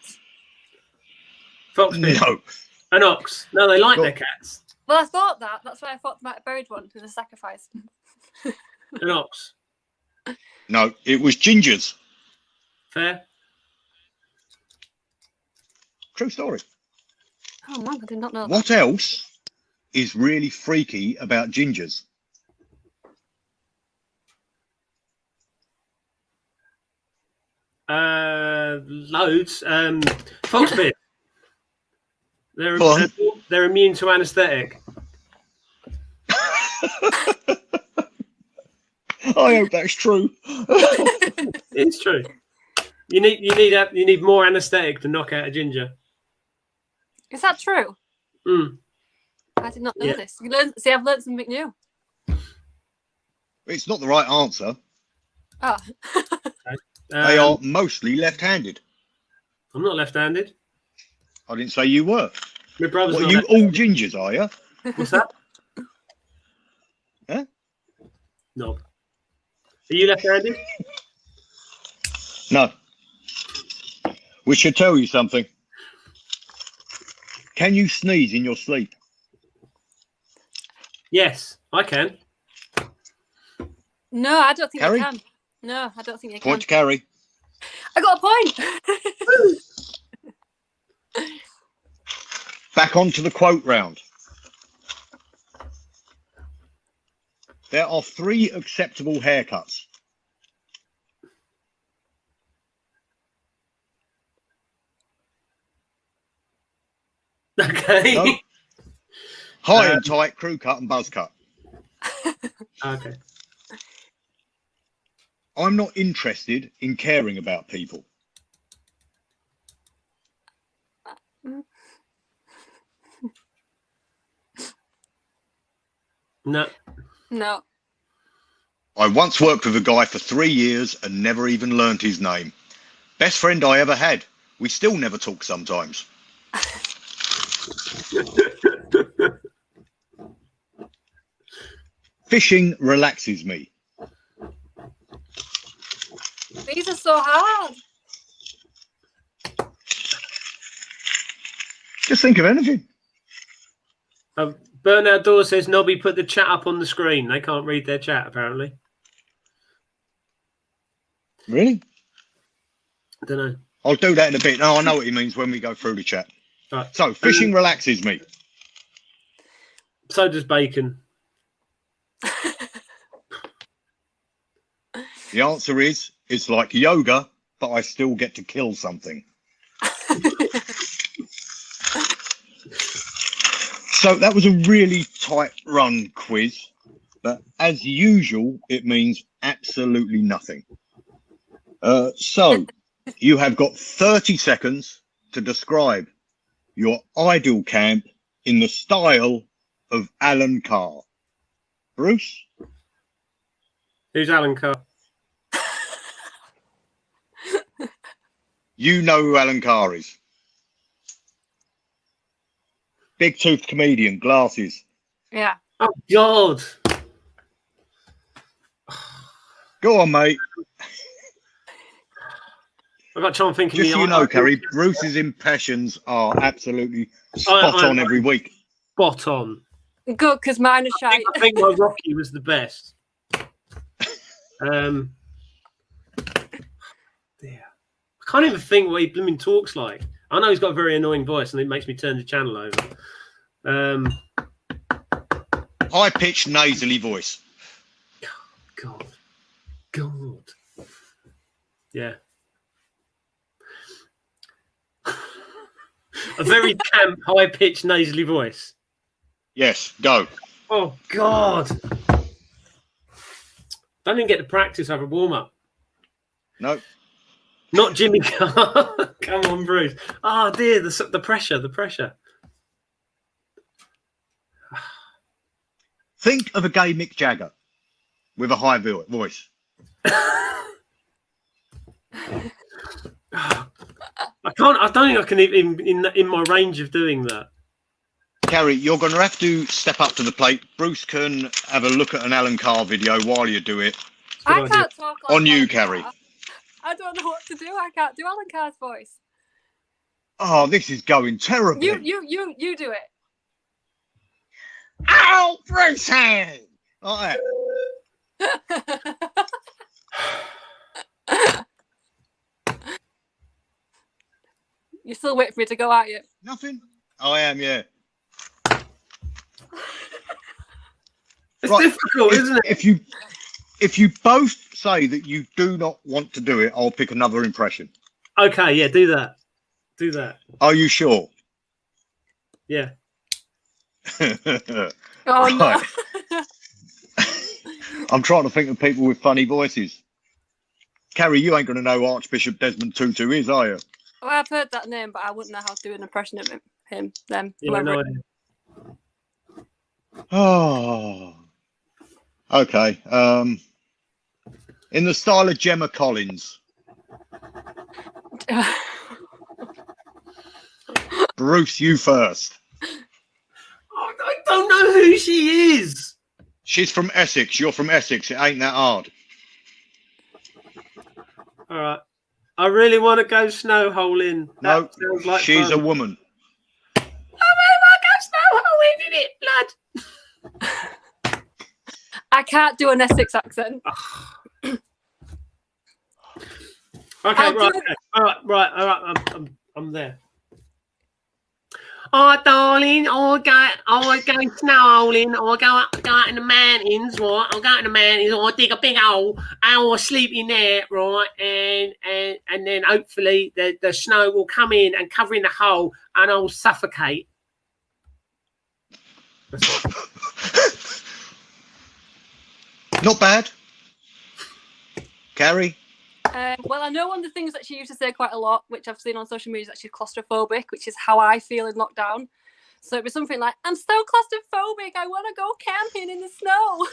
Fox pig. No. An ox. No, they like their cats. Well, I thought that. That's why I thought they might have buried one as a sacrifice. An ox. No, it was gingers. Fair. True story. Oh, man, I did not know that. What else is really freaky about gingers? Loads. Fox pig. They're immune to anaesthetic. I hope that's true. It's true. You need more anaesthetic to knock out a ginger. Is that true? Mm. I did not know this. See, I've learned something new. It's not the right answer. Oh. They are mostly left-handed. I'm not left-handed. I didn't say you were. My brother's What, not you left-handed. all gingers, are you? What's that? Huh? No. Are you left-handed? No. Which should tell you something. Can you sneeze in your sleep? Yes, I can. No, I don't think Carrie? you can. No, I don't think you Point can. to Carrie. I got a point. Back onto the quote round. There are 3 acceptable haircuts. Okay. No. High and tight, crew cut and buzz cut. Okay. I'm not interested in caring about people. No. No. I once worked with a guy for 3 years and never even learned his name. Best friend I ever had. We still never talk sometimes. Fishing relaxes me. These are so hard. Just think of anything. Burn Outdoors says Nobby put the chat up on the screen. They can't read their chat, apparently. Really? I don't know. I'll do that in a bit. No, I know what he means when we go through the chat. Right. So, fishing relaxes me. So does bacon. The answer is, it's like yoga, but I still get to kill something. So that was a really tight run quiz, but as usual, it means absolutely nothing. So you have got 30 seconds to describe your ideal camp in the style of Alan Carr. Bruce? Who's Alan Carr? You know who Alan Carr is. Big toothed comedian, glasses. Yeah. Oh God. Go on, mate. I've got to try and think. Just so you know, Carrie, Bruce's impressions are absolutely spot on every week. Spot on. Good, because mine are shite. I think my Rocky was the best. Dear. I can't even think what he blooming talks like. I know he's got a very annoying voice, and it makes me turn the channel over. High-pitched, nasally voice. God. Yeah. A very camp, high-pitched, nasally voice. Yes, go. Oh, God. Don't even get to practice over warm-up. No. Not Jimmy Carr. Come on, Bruce. Oh, dear, the pressure. Think of a gay Mick Jagger with a high voice. I don't think I can even in my range of doing that. Carrie, you're going to have to step up to the plate. Bruce can have a look at an Alan Carr video while you do it. I can't talk like on you, Alan Carrie. Carr. I don't know what to do. I can't do Alan Carr's voice. Oh, this is going terribly. You do it. Ow, Bruce! Like that. You're still waiting for me to go, aren't you? Nothing. I am, yeah. It's difficult, isn't it? If you both say that you do not want to do it, I'll pick another impression. Okay, yeah, do that. Do that. Are you sure? Yeah. Oh no. I'm trying to think of people with funny voices. Carrie, you ain't going to know Archbishop Desmond Tutu is, are you? Well, I've heard that name, but I wouldn't know how to do an impression of him. Yeah, no idea. Oh. Okay. In the style of Gemma Collins. Bruce, you first. I don't know who she is. She's from Essex. You're from Essex. It ain't that hard. All right. I really want to go snowholing. No, like she's fun. a woman. I really want to go snowholing in it, blood. I can't do an Essex accent. Okay, right. All right. I'm there. Oh, darling, I go snowholing. I go out in the mountains, right? I'll go out in the mountains. I dig a big hole. I'll sleep in there, right? And then hopefully the snow will come in and cover in the hole, and I'll suffocate. Not bad. Carrie? Well, I know one of the things that she used to say quite a lot, which I've seen on social media, is that she's claustrophobic, which is how I feel in lockdown. So it'd be something like, I'm so claustrophobic, I want to go camping in the snow.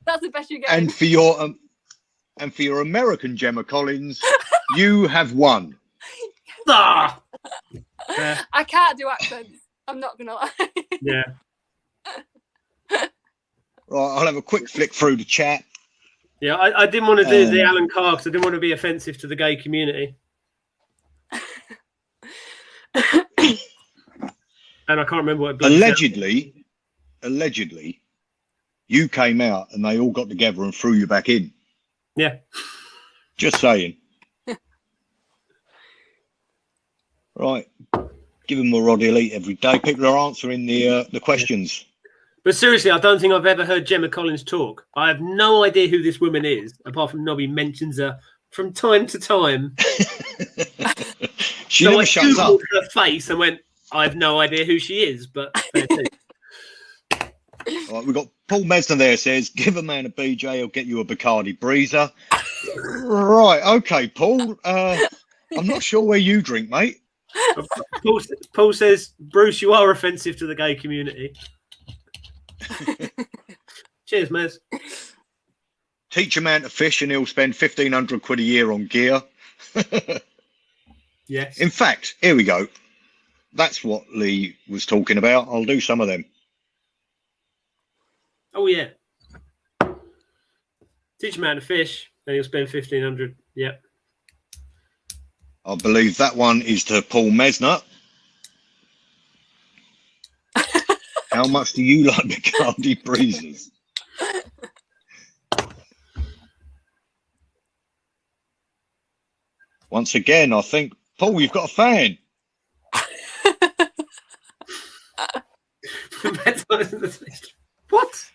That's the best you get. And for your American Gemma Collins, you have won. Ah! I can't do accents. I'm not going to lie. Yeah. Right, I'll have a quick flick through the chat. Yeah, I didn't want to do the Alan Carr because I didn't want to be offensive to the gay community. And I can't remember what it allegedly, you came out and they all got together and threw you back in. Yeah. Just saying. Right. Give them a Rod Elite every day. People are answering the questions. Yeah. But seriously, I don't think I've ever heard Gemma Collins talk. I have no idea who this woman is, apart from Nobby mentions her from time to time. She never shuts up. Her face and went, I have no idea who she is, but Right, we've got Paul Mesner there says, give a man a BJ, he'll get you a Bacardi Breezer. Right, okay, Paul. I'm not sure where you drink, mate. Paul says, Bruce, you are offensive to the gay community. Cheers, Mez. Teach a man to fish and he'll spend 1,500 quid a year on gear. Yes. In fact, here we go. That's what Lee was talking about. I'll do some of them. Oh yeah. Teach him how to fish, and he'll spend 1,500. Yep. I believe that one is to Paul Mesner. How much do you like Bacardi Breezes? Once again, I think, Paul, you've got a fan. What?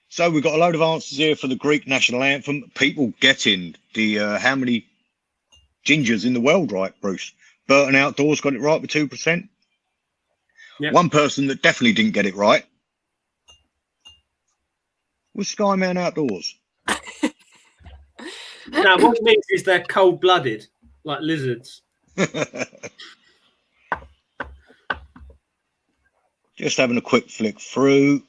So we've got a load of answers here for the Greek national anthem. People getting the how many gingers in the world right, Bruce? Burton Outdoors got it right with 2%. Yep. One person that definitely didn't get it right was Skyman Outdoors. Now, what it means is they're cold-blooded, like lizards. Just having a quick flick through.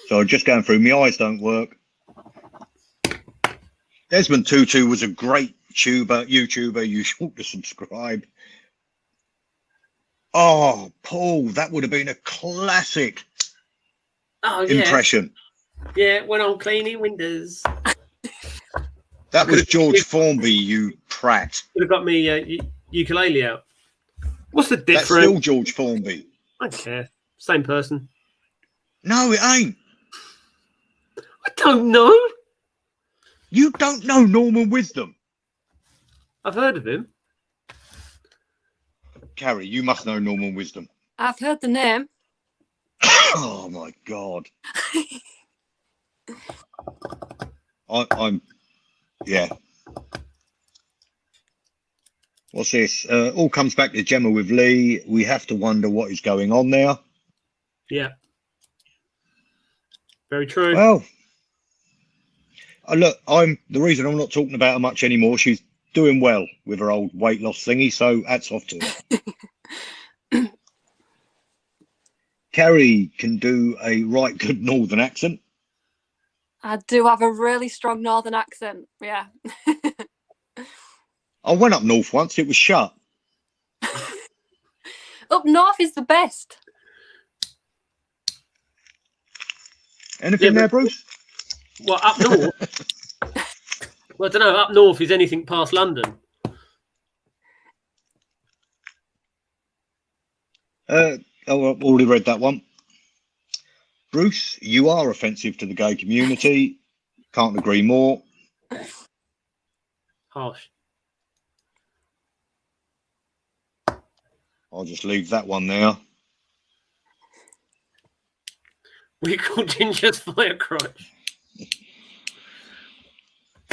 So just going through, my eyes don't work. Desmond Tutu was a great YouTuber. You ought to subscribe. Oh, Paul, that would have been a classic impression. Yeah, when I'm cleaning windows. That was George Formby, you prat. Could have got me ukulele out. What's the difference? That's still George Formby. I don't care. Same person. No, it ain't. I don't know. You don't know Norman Wisdom. I've heard of him. Carrie, you must know Norman Wisdom. I've heard the name. Oh my God. I'm yeah. What's this? All comes back to Gemma with Lee. We have to wonder what is going on there. Yeah. Very true. Well, look, the reason I'm not talking about her much anymore. She's doing well with her old weight loss thingy, so hats off to her. Carrie can do a right good northern accent. I do have a really strong northern accent, yeah. I went up north once, it was shut. Up north is the best. Anything there, Bruce? Well, up north? Well, I don't know. Up north is anything past London. I've already read that one. Bruce, you are offensive to the gay community. Can't agree more. Harsh. I'll just leave that one there. We call Ginger's fire crotch.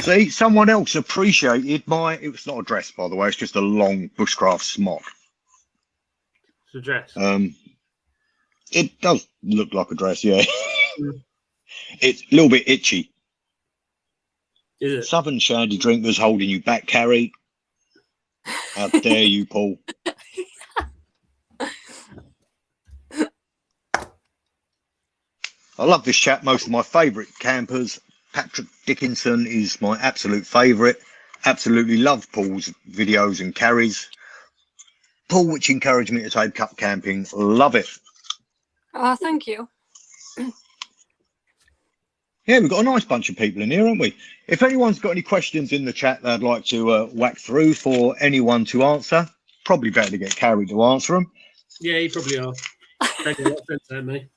See, someone else appreciated it was not a dress, by the way, it's just a long bushcraft smock. It's a dress. It does look like a dress, yeah. It's a little bit itchy. Is it? Southern shandy drinkers holding you back, Carrie. How dare you, Paul? I love this chap. Most of my favourite campers. Patrick Dickinson is my absolute favourite. Absolutely love Paul's videos and Carrie's. Paul, which encouraged me to take up camping. Love it. Oh, thank you. Yeah, we've got a nice bunch of people in here, haven't we? If anyone's got any questions in the chat that I'd like to whack through for anyone to answer, probably better to get Carrie to answer them. Yeah, you probably are. Make a lot of sense there, mate.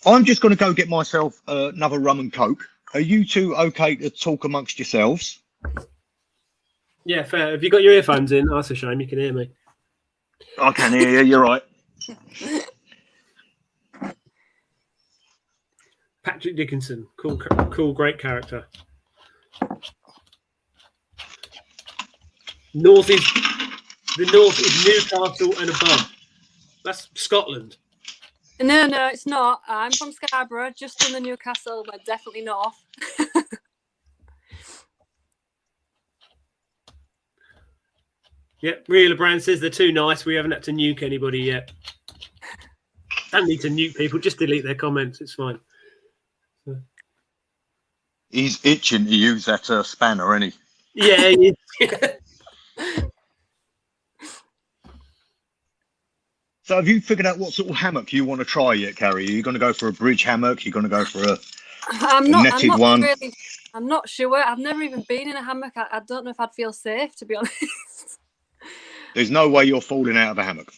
I'm just going to go get myself another rum and coke. Are you two okay to talk amongst yourselves? Yeah, fair. Have you got your earphones in? Oh, that's a shame. You can hear me. I can hear you. You're right. Patrick Dickinson. Cool, great character. The north is Newcastle and above. That's Scotland. No, it's not. I'm from Scarborough, just in the Newcastle, but definitely north. Yep, Ria LeBrand says they're too nice. We haven't had to nuke anybody yet. Don't need to nuke people. Just delete their comments. It's fine. He's itching to use that spanner, isn't he? Yeah. So have you figured out what sort of hammock you want to try yet, Carrie? Are you going to go for a bridge hammock? You're going to go for a netted one? Really, I'm not sure. I've never even been in a hammock. I don't know if I'd feel safe, to be honest. There's no way you're falling out of a hammock.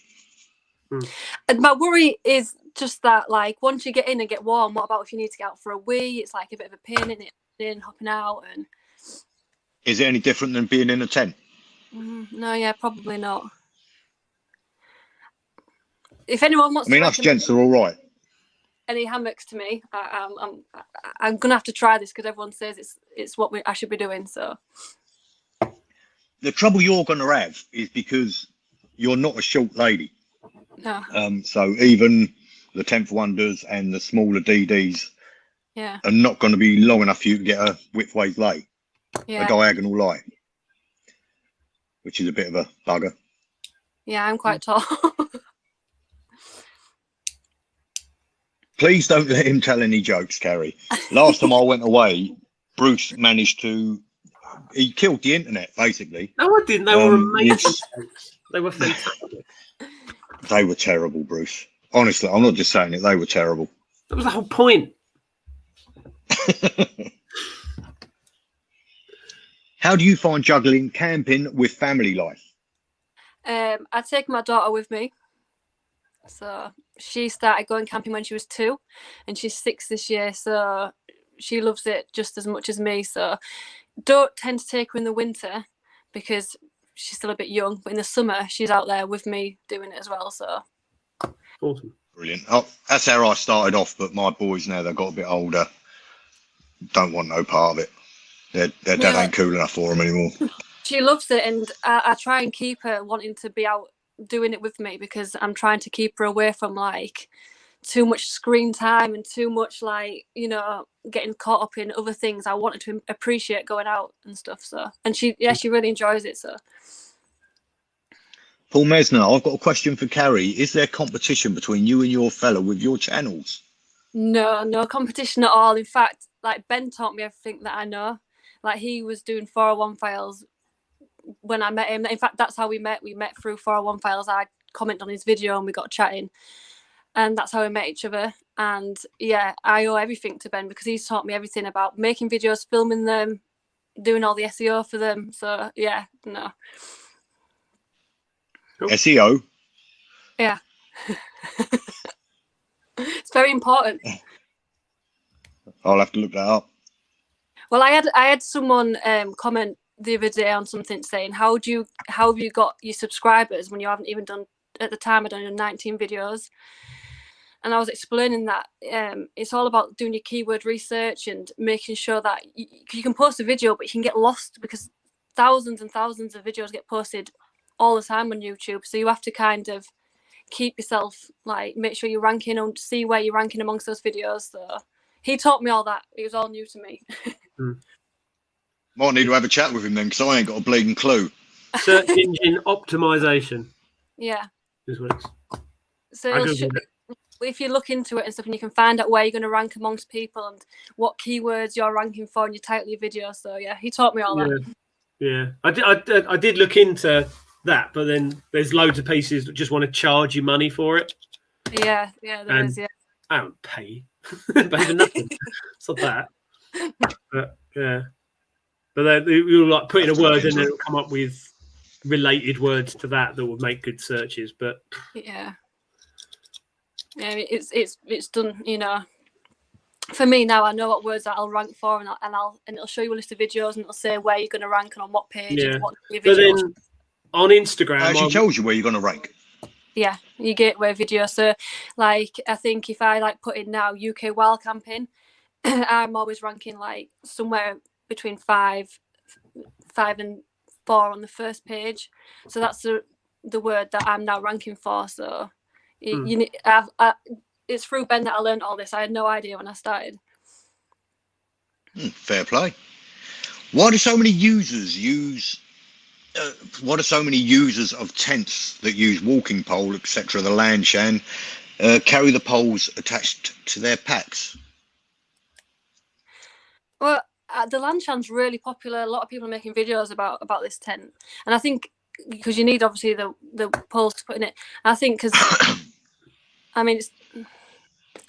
And my worry is just that, like, once you get in and get warm, what about if you need to get out for a wee? It's like a bit of a pain in it, hopping out. And is it any different than being in a tent? No, yeah, probably not. If anyone wants, I mean, us gents are all right. Any hammocks to me, I'm gonna have to try this because everyone says it's what I should be doing. So the trouble you're going to have is because you're not a short lady. No. So even the 10th wonders and the smaller DDs are not going to be long enough for you to get a widthways lay, a diagonal lie, which is a bit of a bugger. Yeah, I'm quite tall. Please don't let him tell any jokes, Carrie. Last time I went away, Bruce managed to... He killed the internet, basically. No, I didn't. They were amazing. They were fantastic. They were terrible, Bruce. Honestly, I'm not just saying it. They were terrible. That was the whole point. How do you find juggling camping with family life? I take my daughter with me. So she started going camping when she was 2 and she's 6 this year. So she loves it just as much as me. So don't tend to take her in the winter because she's still a bit young. But in the summer, she's out there with me doing it as well. So awesome. Brilliant. Oh, that's how I started off. But my boys, now they've got a bit older, don't want no part of it. Their dad ain't cool enough for them anymore. She loves it. And I try and keep her wanting to be out doing it with me because I'm trying to keep her away from like too much screen time and too much like, you know, getting caught up in other things. I wanted to appreciate going out and stuff. So, and she really enjoys it. So Paul Mesner, I've got a question for Carrie. Is there competition between you and your fella with your channels? No competition at all. In fact, like Ben taught me everything that I know. Like he was doing 401 files when I met him. In fact, that's how we met. We met through 401 files. I commented on his video and we got chatting. And that's how we met each other. And yeah, I owe everything to Ben because he's taught me everything about making videos, filming them, doing all the SEO for them. So yeah, no. SEO? Yeah. It's very important. I'll have to look that up. Well, I had someone comment the other day on something saying, how have you got your subscribers when you haven't even done, at the time I'd done 19 videos. And I was explaining that it's all about doing your keyword research and making sure that you can post a video, but you can get lost because thousands and thousands of videos get posted all the time on YouTube. So you have to kind of keep yourself, like, make sure you're ranking and see where you're ranking amongst those videos. So he taught me all that. It was all new to me. Might need to have a chat with him then, because I ain't got a bleeding clue. Search engine optimization. Yeah. Is what it's. So if you look into it and stuff, and you can find out where you're going to rank amongst people and what keywords you're ranking for in your title of your video. So yeah, he taught me all that. Yeah, I did look into that, but then there's loads of pieces that just want to charge you money for it. Yeah, there is. Yeah, I don't pay, pay for nothing. It's not that. But yeah, but you'll like put in a word and then it'll come up with related words to that will make good searches. But yeah, it's done. You know, for me now, I know what words that I'll rank for, and it'll show you a list of videos and it'll say where you're going to rank and on what page and what videos. But then on Instagram, it actually tells you where you're going to rank. Yeah, you gateway video. So, like, I think if I like put in now UK wild camping, I'm always ranking like somewhere between 5 and 4 on the first page. So that's the word that I'm now ranking for. So, it's through Ben that I learned all this. I had no idea when I started. Fair play. Why do so many users use? What are so many users of tents that use walking pole, etc., the land shan, carry the poles attached to their packs? Well, the Lanshan's really popular. A lot of people are making videos about this tent, and I think because you need obviously the poles to put in it. I think because I mean,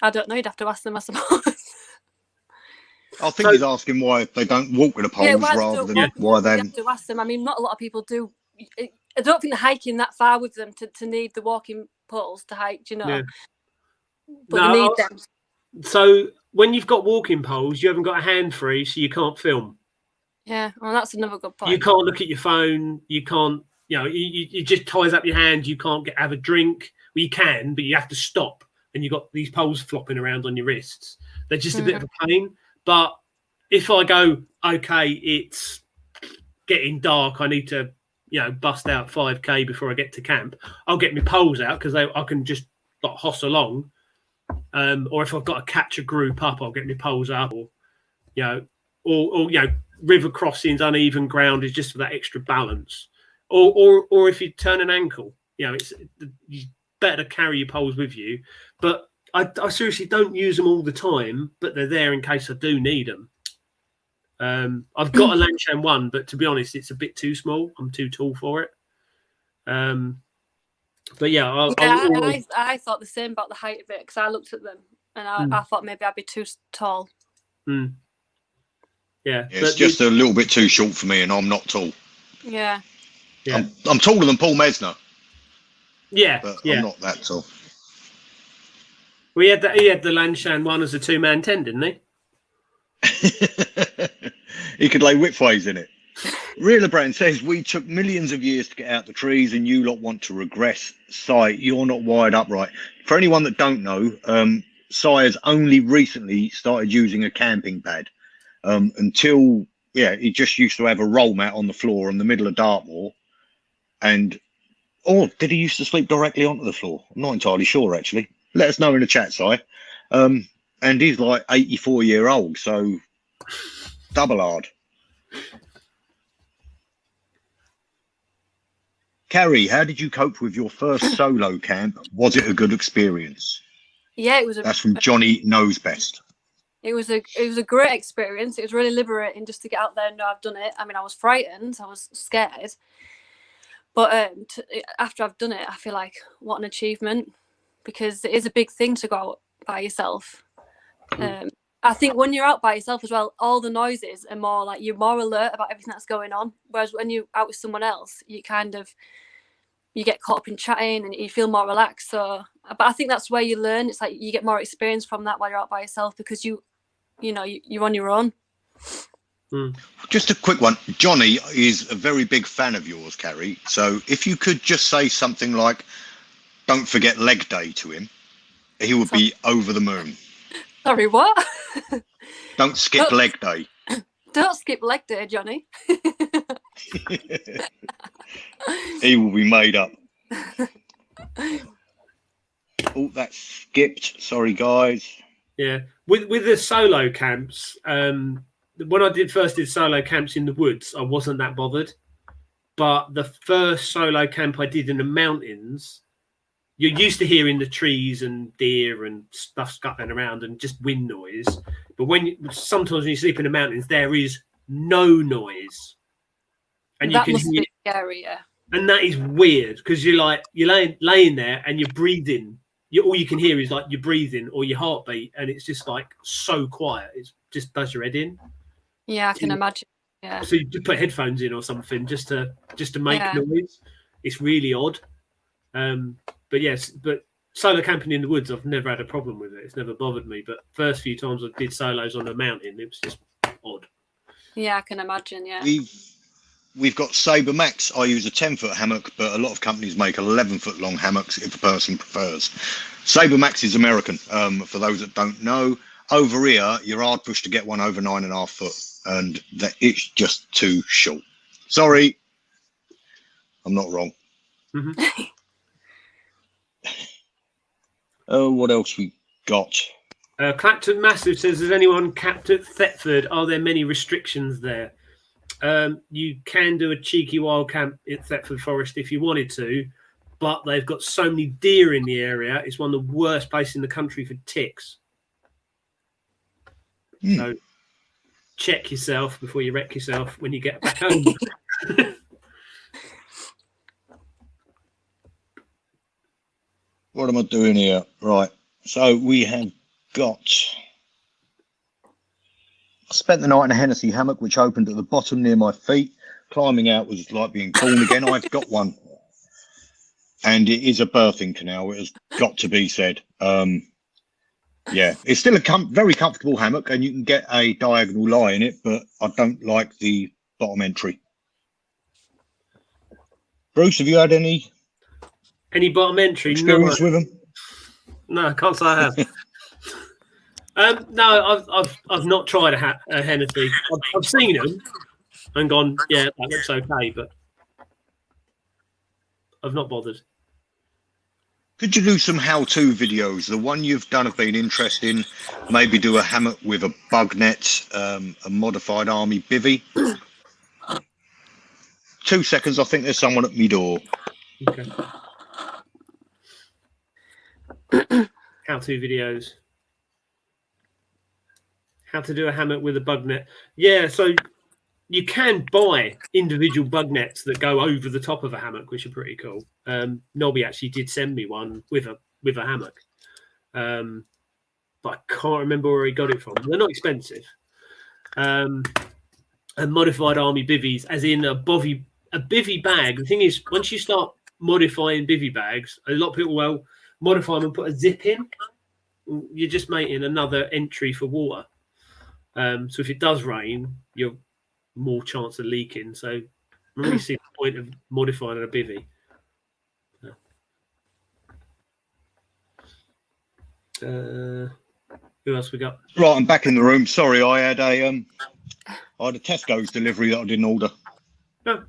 I don't know. You'd have to ask them, I suppose. I think he's asking why they don't walk with the poles why they rather don't than walk why with them. they. You have to ask them. I mean, not a lot of people do. I don't think they're hiking that far with them to need the walking poles to hike. Do you know? Yeah. But they need them. So when you've got walking poles, you haven't got a hand free, so you can't film. Yeah, well, that's another good point. You can't look at your phone. You can't, you just ties up your hand. You can't have a drink. Well, you can, but you have to stop. And you've got these poles flopping around on your wrists. They're just a bit of a pain. But if I go, okay, it's getting dark, I need to, bust out 5K before I get to camp, I'll get my poles out because I can just like hoss along. Or if I've got to catch a group up, I'll get my poles up. Or river crossings, uneven ground is just for that extra balance. Or if you turn an ankle, it's better to carry your poles with you. But I seriously don't use them all the time, but they're there in case I do need them. I've got a Lanshan one, but to be honest, it's a bit too small. I'm too tall for it. But yeah, I thought the same about the height of it because I looked at them and I thought maybe I'd be too tall. Yeah, it's just a little bit too short for me, and I'm not tall. Yeah. I'm taller than Paul Mesner. Yeah, but I'm not that tall. Well, he had the Lanshan one as a 2-man tent, didn't he? He could lay whipways in it. Real Brand says, we took millions of years to get out the trees and you lot want to regress. Si, you're not wired up right. For anyone that don't know, Si has only recently started using a camping pad. Until, he just used to have a roll mat on the floor in the middle of Dartmoor. And, did he used to sleep directly onto the floor? I'm not entirely sure, actually. Let us know in the chat, Si. And he's like 84-year-old, so double hard. Carrie, how did you cope with your first solo camp? Was it a good experience? Yeah, it was. That's from Johnny Knows Best. It was a great experience. It was really liberating just to get out there and know I've done it. I mean, I was frightened, I was scared, but after I've done it, I feel like what an achievement, because it is a big thing to go out by yourself. I think when you're out by yourself as well, all the noises are more like you're more alert about everything that's going on. Whereas when you're out with someone else, you get caught up in chatting and you feel more relaxed. So, but I think that's where you learn. It's like you get more experience from that while you're out by yourself because you're on your own. Just a quick one. Johnny is a very big fan of yours, Carrie. So if you could just say something like, "Don't forget leg day" to him, he would be over the moon. Sorry, what? Don't skip leg day. Don't skip leg day, Johnny. He will be made up. Oh, that skipped. Sorry, guys. Yeah, with the solo camps, when I first did solo camps in the woods, I wasn't that bothered. But the first solo camp I did in the mountains, you're used to hearing the trees and deer and stuff scuttling around and just wind noise. But sometimes when you sleep in the mountains, there is no noise, and that must be scary, yeah. And that is weird because you're laying there and you're breathing. All you can hear is like your breathing or your heartbeat, and it's just like so quiet. It just does your head in. Yeah, I can imagine. Yeah. So you put headphones in or something just to make noise. It's really odd. But solo camping in the woods, I've never had a problem with it. It's never bothered me. But first few times I did solos on a mountain, it was just odd. Yeah, I can imagine. Yeah. We've got Sabre Max. I use a 10-foot hammock, but a lot of companies make 11-foot long hammocks if a person prefers. Sabre Max is American. For those that don't know, over here, you're hard pushed to get one over 9.5 foot, and it's just too short. Sorry, I'm not wrong. Mm-hmm. What else we got? Clapton Massive says, has anyone camped at Thetford? Are there many restrictions there? You can do a cheeky wild camp at Thetford Forest if you wanted to, but they've got so many deer in the area. It's one of the worst places in the country for ticks. So check yourself before you wreck yourself when you get back home. What am I doing here? Right. So we have got. I spent the night in a Hennessy hammock, which opened at the bottom near my feet. Climbing out was like being born again. I've got one. And it is a birthing canal. It has got to be said. Yeah, it's still a very comfortable hammock, and you can get a diagonal lie in it, but I don't like the bottom entry. Bruce, have you had any bottom entry experience with them? No, I can't say I have. No, I've not tried a Hennessy. I've seen them and gone, yeah, that looks okay, but I've not bothered. Could you do some how-to videos? The one you've done have been interesting. Maybe do a hammock with a bug net, a modified army bivvy. 2 seconds, I think there's someone at my door. Okay. How-to videos. How to do a hammock with a bug net. Yeah, so you can buy individual bug nets that go over the top of a hammock, which are pretty cool. Nobby actually did send me one with a hammock, but I can't remember where he got it from. They're not expensive. And modified army bivvies, as in a bivvy bag. The thing is, once you start modifying bivvy bags, a lot of people will modify them and put a zip in. You're just making another entry for water. So if it does rain, you're more chance of leaking. So I really see the point of modifying a bivvy. Who else we got? Right, I'm back in the room. Sorry, I had a Tesco's delivery that I didn't order. No.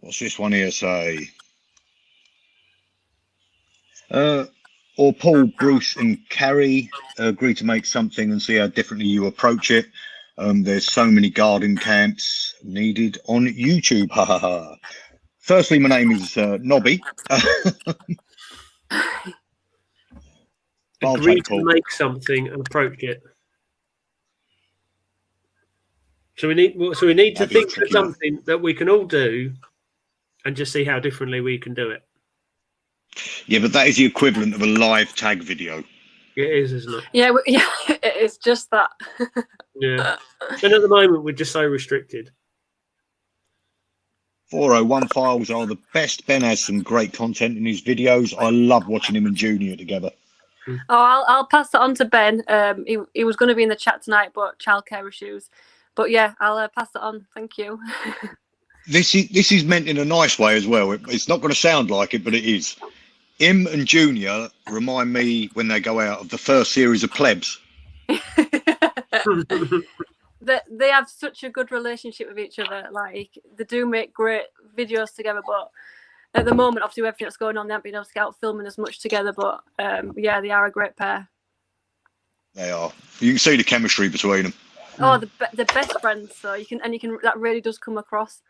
What's this one here say? Or Paul, Bruce and Carrie agree to make something and see how differently you approach it. There's so many garden camps needed on YouTube. Ha ha ha. Firstly, my name is Nobby. Agree to make something and approach it. So we need to think of something that we can all do and just see how differently we can do it. Yeah, but that is the equivalent of a live tag video. It is, isn't it? Yeah, it is just that. Yeah. And at the moment, we're just so restricted. 401 Files are the best. Ben has some great content in his videos. I love watching him and Junior together. Oh, I'll pass that on to Ben. He was going to be in the chat tonight, but childcare issues. But yeah, I'll pass it on. Thank you. This is meant in a nice way as well. It's not going to sound like it, but it is. Him and Junior remind me, when they go out, of the first series of Plebs. They have such a good relationship with each other. Like, they do make great videos together, but at the moment, obviously, with everything that's going on, they haven't been able to get out filming as much together. But yeah, they are a great pair. They are. You can see the chemistry between them. Oh, they're best friends. So you can that really does come across.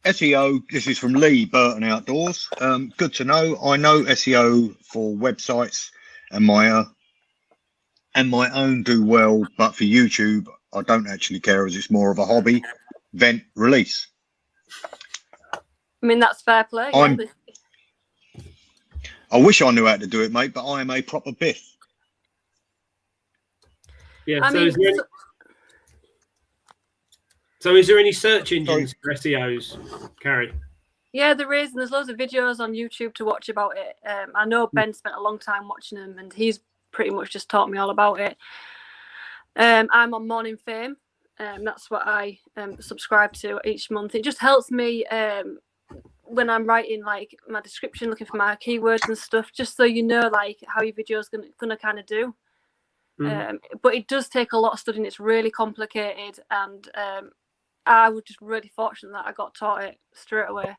SEO, this is from Lee, Burton Outdoors. Good to know. I know SEO for websites and my own do well, but for YouTube, I don't actually care, as it's more of a hobby. Vent, release. I mean, that's fair play. Yeah. I wish I knew how to do it, mate, but I am a proper biff. Yeah. So is there any search engines for SEOs, Carrie? Yeah, there is. And there's loads of videos on YouTube to watch about it. I know Ben spent a long time watching them, and he's pretty much just taught me all about it. I'm on Morning Fame. That's what I subscribe to each month. It just helps me when I'm writing like my description, looking for my keywords and stuff, just so you know like how your video is gonna kind of do. But it does take a lot of studying. It's really complicated, and I was just really fortunate that I got taught it straight away.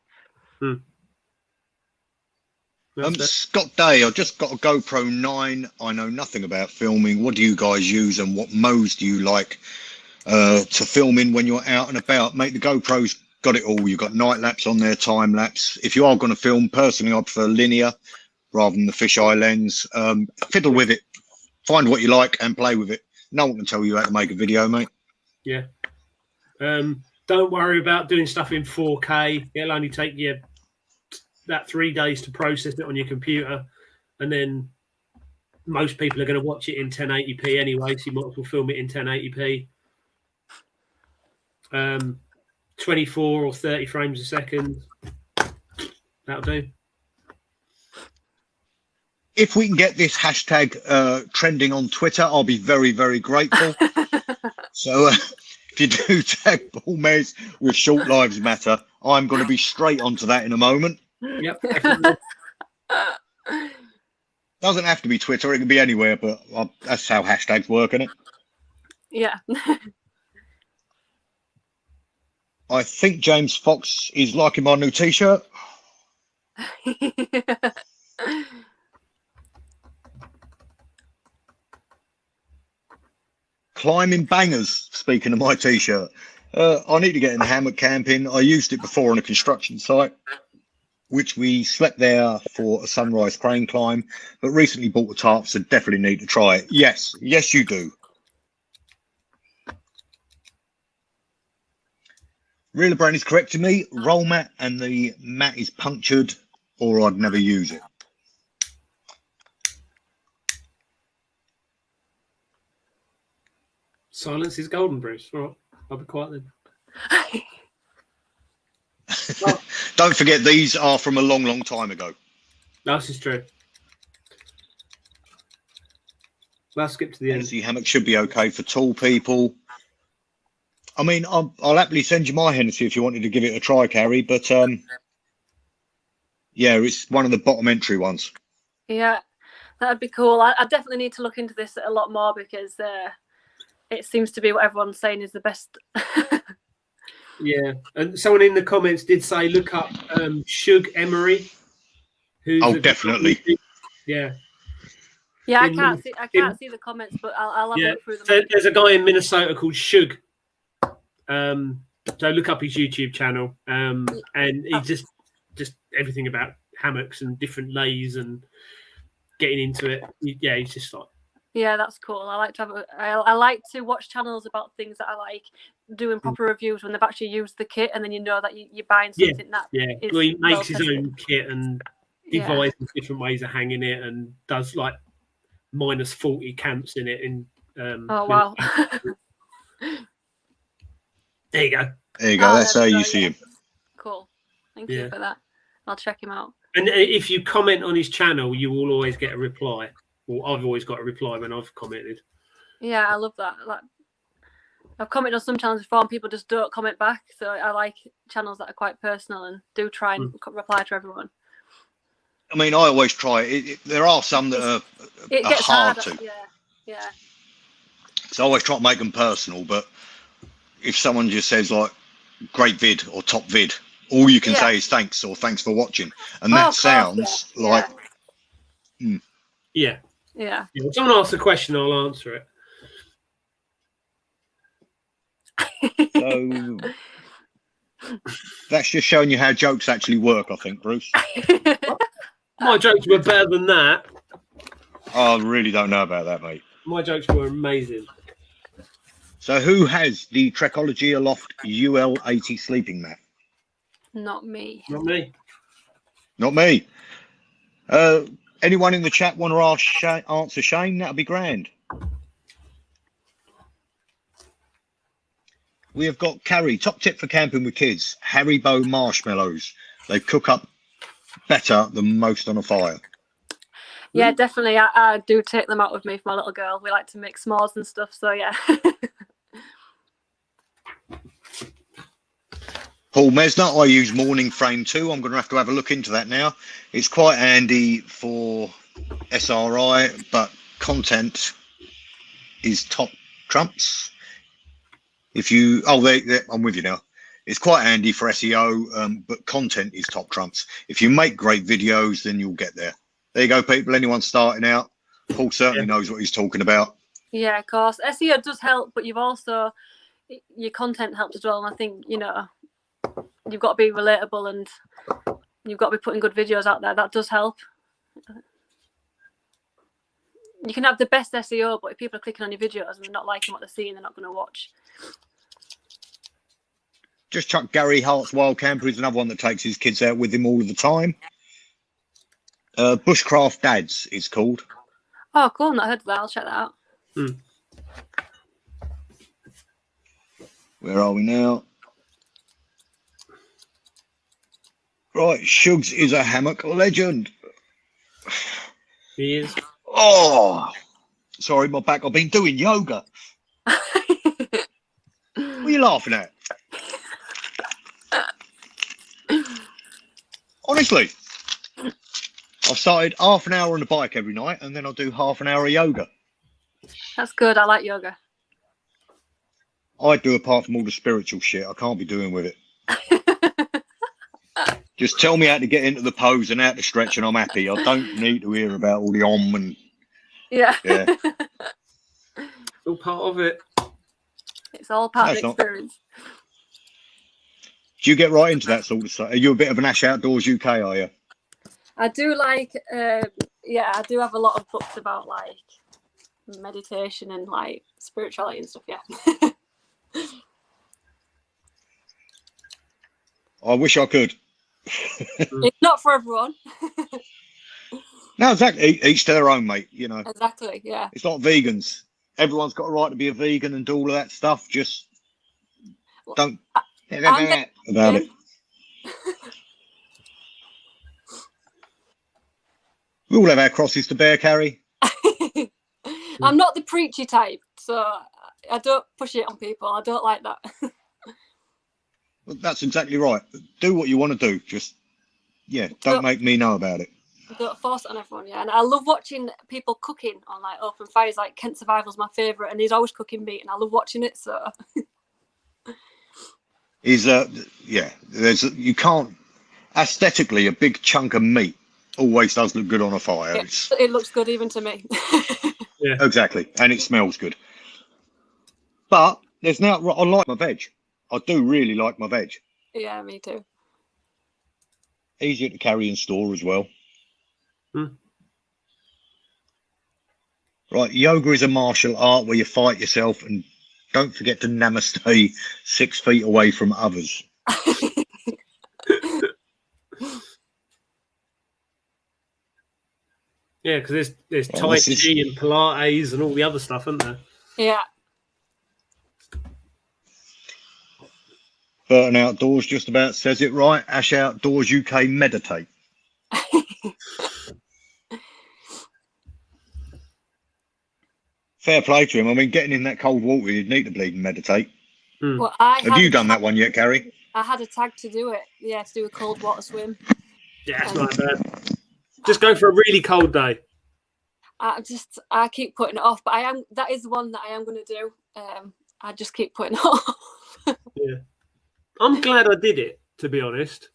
Scott Day, I just got a GoPro 9. I know nothing about filming. What do you guys use, and what modes do you like to film in when you're out and about? Mate, the GoPro's got it all. You've got night lapse on there, time lapse. If you are going to film, personally, I prefer linear. rather than the fisheye lens. Fiddle with it, find what you like and play with it. No one can tell you how to make a video, mate. Yeah. Don't worry about doing stuff in 4K. It'll only take you that 3 days to process it on your computer, and then most people are going to watch it in 1080p anyway, so you might as well film it in 1080p. 24 or 30 frames a second. That'll do. If we can get this hashtag trending on Twitter, I'll be very, very grateful. So if you do tag Paul Mez with Short Lives Matter, I'm going to be straight onto that in a moment. Yep. Doesn't have to be Twitter, it can be anywhere, but that's how hashtags work, isn't it? Yeah. I think James Fox is liking my new t-shirt. Climbing bangers, speaking of my t-shirt. I need to get in hammock camping. I used it before on a construction site, which we slept there for a sunrise crane climb, but recently bought the tarp, so definitely need to try it. Yes, yes you do. Real Brain is correcting me. Roll mat and the mat is punctured, or I'd never use it. Silence is golden, Bruce. All right, I'll be quiet then. Don't forget, these are from a long, long time ago. This is true. Let's skip to the end. The hammock should be okay for tall people. I mean, I'll happily send you my Hennessy if you wanted to give it a try, Carrie. But yeah, it's one of the bottom entry ones. Yeah, that'd be cool. I definitely need to look into this a lot more, because it seems to be what everyone's saying is the best. Yeah, and someone in the comments did say look up Shug Emery. Oh, definitely. Yeah. Yeah, I can't see the comments, but I'll have a look through them. So there's a guy in Minnesota called Shug. So look up his YouTube channel, and he just everything about hammocks and different lays and getting into it. Yeah, he's just like. Yeah, that's cool. I like to I like to watch channels about things that I like, doing proper reviews when they've actually used the kit, and then you know that you're buying something that well, he makes his own kit and devises different ways of hanging it, and does like -40 camps in it. Oh wow! There you go. There you go. That's how you see him. Cool. Thank you for that. I'll check him out. And if you comment on his channel, you will always get a reply. Well, I've always got a reply when I've commented. Yeah, I love that. Like, I've commented on some channels before and people just don't comment back. So I like channels that are quite personal and do try and reply to everyone. I mean, I always try. There are some that are hard to. Yeah. So I always try to make them personal. But if someone just says like great vid or top vid, all you can say is thanks or thanks for watching. And that sounds like... Yeah. If someone asks a question, I'll answer it. So that's just showing you how jokes actually work, I think, Bruce. My jokes were better than that. I really don't know about that, mate. My jokes were amazing. So who has the Trekology Aloft UL80 sleeping mat? Not me. Not me. Not me. Anyone in the chat want to answer Shane? That'd be grand. We have got Carrie. Top tip for camping with kids: Haribo marshmallows. They cook up better than most on a fire. Yeah, definitely. I do take them out with me for my little girl. We like to make s'mores and stuff. So yeah. Paul Mesner, I use Morning Frame 2. I'm going to have a look into that now. It's quite handy for SRI, but content is top trumps. If you, I'm with you now. It's quite handy for SEO, but content is top trumps. If you make great videos, then you'll get there. There you go, people. Anyone starting out, Paul certainly knows what he's talking about. Yeah, of course. SEO does help, but you've also, your content helps as well. And I think, you've got to be relatable and you've got to be putting good videos out there. That does help. You can have the best SEO, but if people are clicking on your videos and they're not liking what they're seeing, they're not going to watch. Just chuck Gary Hart's Wild Camper is another one that takes his kids out with him all of the time. Bushcraft Dads it's called. Oh, cool. I've not heard of that. I'll check that out. Where are we now? Right, Shugs is a hammock legend. He is. Oh, sorry, my back. I've been doing yoga. What are you laughing at? Honestly, I've started half an hour on the bike every night, and then I'll do half an hour of yoga. That's good. I like yoga. I do, apart from all the spiritual shit. I can't be doing with it. Just tell me how to get into the pose and how to stretch, and I'm happy. I don't need to hear about all the and yeah. All part of it. It's all part No, of the it's experience. Do you get right into that sort of stuff? Are you a bit of an S.A.F.T.S Outdoors UK, are you? I do like, yeah, I do have a lot of books about like meditation and like spirituality and stuff. Yeah. I wish I could. It's not for everyone. No, exactly. Each to their own, mate. You know, Exactly. Yeah. it's like vegans. Everyone's got a right to be a vegan and do all of that stuff. Just don't about it. We all have our crosses to bear, Carrie. I'm not the preachy type, so I don't push it on people. I don't like that. Well, that's exactly right. Do what you want to do. Just, yeah, don't make me know about it. Don't force it on everyone, yeah. And I love watching people cooking on like open fires. Like Kent Survival's my favourite, and he's always cooking meat, and I love watching it. So Is yeah, you can't aesthetically a big chunk of meat always does look good on a fire. yeah, it looks good even to me. Yeah, exactly, and it smells good. But there's now I like my veg. I do really like my veg. Yeah, me too. Easier to carry in store as well. Right, yoga is a martial art where you fight yourself, and don't forget to namaste 6 feet away from others. yeah, because there's Tai Chi and Pilates and all the other stuff, isn't there? Yeah. Burton Outdoors just about says it right. S.A.F.T.S Outdoors UK meditate. Fair play to him. I mean, getting in that cold water, you'd need to bleed and meditate. Well, have you done that one yet, Carrie? I had a tag to do it. Yeah, to do a cold water swim. Yeah, it's not bad. Just go for a really cold day. I keep putting it off, but that is the one that I am going to do. I just keep putting it off. Yeah. I'm glad I did it, to be honest.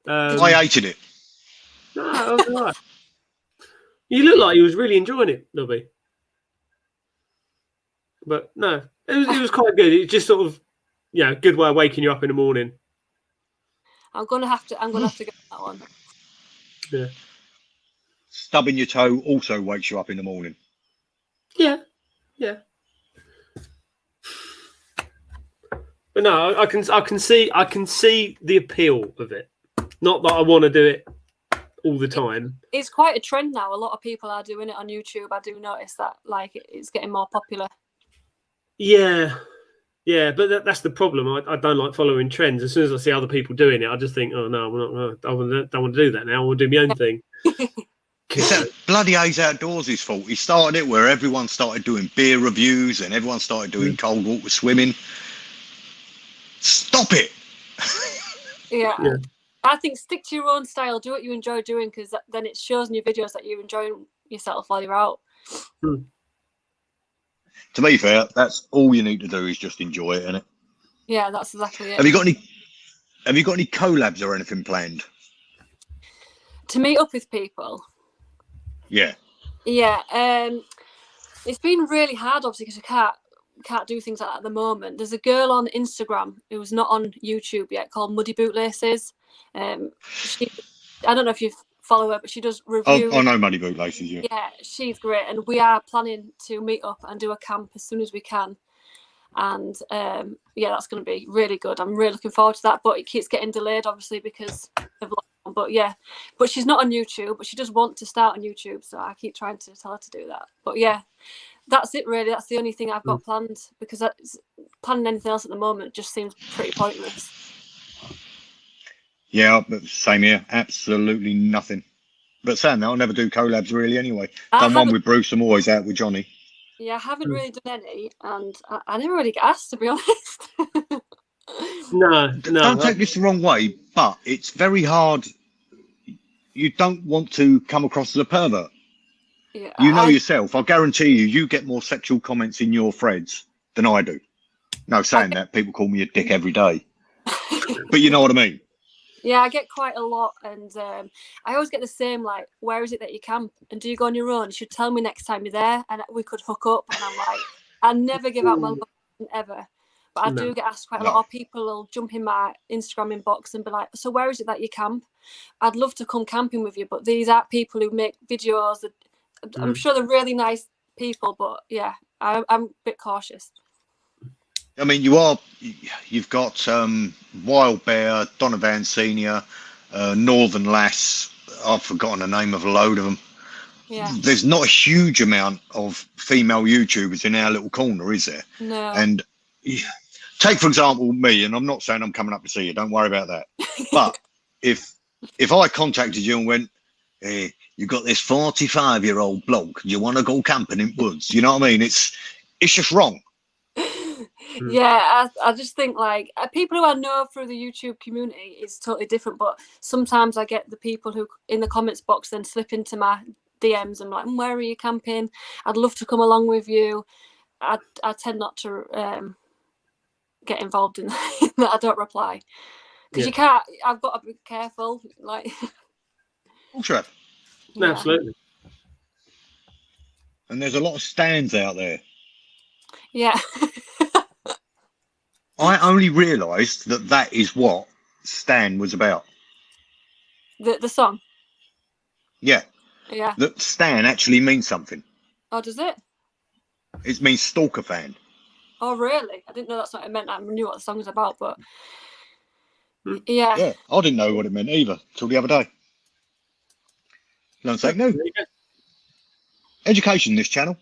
I hated it. No, I was all right. You look like you was really enjoying it, Nobby. But no, it was quite good. It's just sort of, good way of waking you up in the morning. I'm gonna have to get that one. Yeah. Stubbing your toe also wakes you up in the morning. Yeah. Yeah. But no, I can see the appeal of it. Not that I want to do it all the time. It's quite a trend now. A lot of people are doing it on YouTube. I do notice that, like, it's getting more popular. Yeah, but that's the problem. I don't like following trends. As soon as I see other people doing it, I just think, oh no, I don't want to do that now. I want to do my own thing. It's that bloody S.A.F.T.S Outdoors' fault. He started it where everyone started doing beer reviews and everyone started doing cold water swimming. Stop it. Yeah. I think stick to your own style. Do what you enjoy doing, because then it shows in your videos that you're enjoying yourself while you're out. To be fair, that's all you need to do is just enjoy it, innit? Yeah, that's exactly it. Have you got any collabs or anything planned? To meet up with people? Yeah. Yeah. It's been really hard, obviously, because you can't do things like that at the moment. There's a girl on Instagram who's not on YouTube yet called Muddy Bootlaces. I don't know if you've follow her, but she does Oh, review. I know Money Bootlaces, yeah. Yeah, she's great, and we are planning to meet up and do a camp as soon as we can. And yeah, that's going to be really good. I'm really looking forward to that, but it keeps getting delayed, obviously, because of lockdown. But yeah, but she's not on YouTube, but she does want to start on YouTube, so I keep trying to tell her to do that. But yeah, that's it really. That's the only thing I've got planned, because planning anything else at the moment just seems pretty pointless. Yeah, but same here. Absolutely nothing. But saying that, I'll never do collabs really anyway. Done one with Bruce, I'm always out with Johnny. Yeah, I haven't really done any, and I never really get asked, to be honest. No. Don't take this the wrong way, but it's very hard. You don't want to come across as a pervert. Yeah, you know yourself. I guarantee you get more sexual comments in your threads than I do. No, saying that, people call me a dick every day. But you know what I mean? Yeah, I get quite a lot, and I always get the same, like, where is it that you camp? And do you go on your own? You should tell me next time you're there, and we could hook up. And I'm like, I never give out my location ever. But I do get asked quite a lot. Or people will jump in my Instagram inbox and be like, so where is it that you camp? I'd love to come camping with you, but these are people who make videos. I'm sure they're really nice people, but yeah, I'm a bit cautious. I mean, you've got Wild Bear, Donovan Senior, Northern Lass. I've forgotten the name of a load of them. Yeah. There's not a huge amount of female YouTubers in our little corner, is there? No. And take, for example, me, and I'm not saying I'm coming up to see you. Don't worry about that. But if I contacted you and went, hey, you got this 45-year-old bloke, you want to go camping in woods? You know what I mean? It's just wrong. Yeah, I just think, like, people who I know through the YouTube community is totally different, but sometimes I get the people who in the comments box then slip into my DMs and like, where are you camping? I'd love to come along with you. I tend not to get involved in that. I don't reply, because you can't. I've got to be careful, like. Sure. Yeah. Absolutely. And there's a lot of stands out there. Yeah. I only realised that is what Stan was about. The song? Yeah. Yeah. That Stan actually means something. Oh, does it? It means stalker fan. Oh, really? I didn't know that's what it meant. I knew what the song was about, but yeah. Yeah, I didn't know what it meant either till the other day. Don't say no. Education, this channel.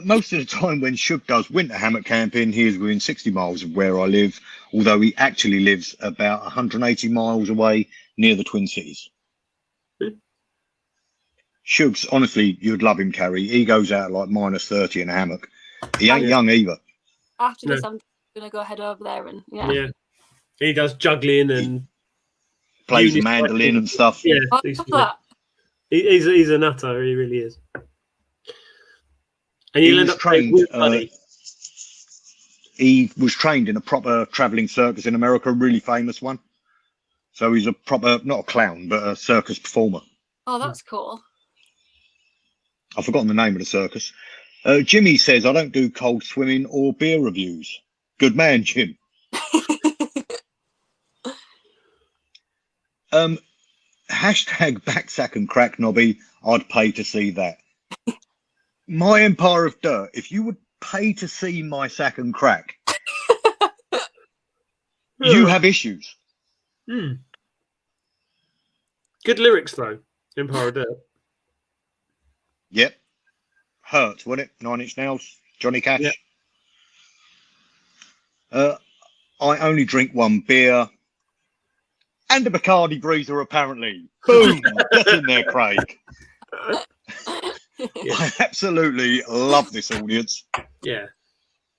Most of the time when Shug does winter hammock camping, he is within 60 miles of where I live, although he actually lives about 180 miles away near the Twin Cities. Shug's, honestly, you'd love him, Carrie. He goes out like -30 in a hammock. He ain't young either. After this, I'm going to go head over there and yeah. He does juggling and plays the mandolin and stuff. Yeah, he's a nutter. He really is. And he was trained in a proper traveling circus in America, a really famous one. So he's a proper, not a clown, but a circus performer. Oh, that's cool. I've forgotten the name of the circus. Jimmy says, I don't do cold swimming or beer reviews. Good man, Jim. Hashtag backsack and crack nobby. I'd pay to see that. My Empire of Dirt. If you would pay to see my sack and crack, you have issues. Good lyrics though. Empire of Dirt. Yep. Hurt, wasn't it? 9 Inch Nails. Johnny Cash. Yep. I only drink one beer. And a Bacardi breezer, apparently. Boom! Get in there, Craig. I absolutely love this audience. Yeah.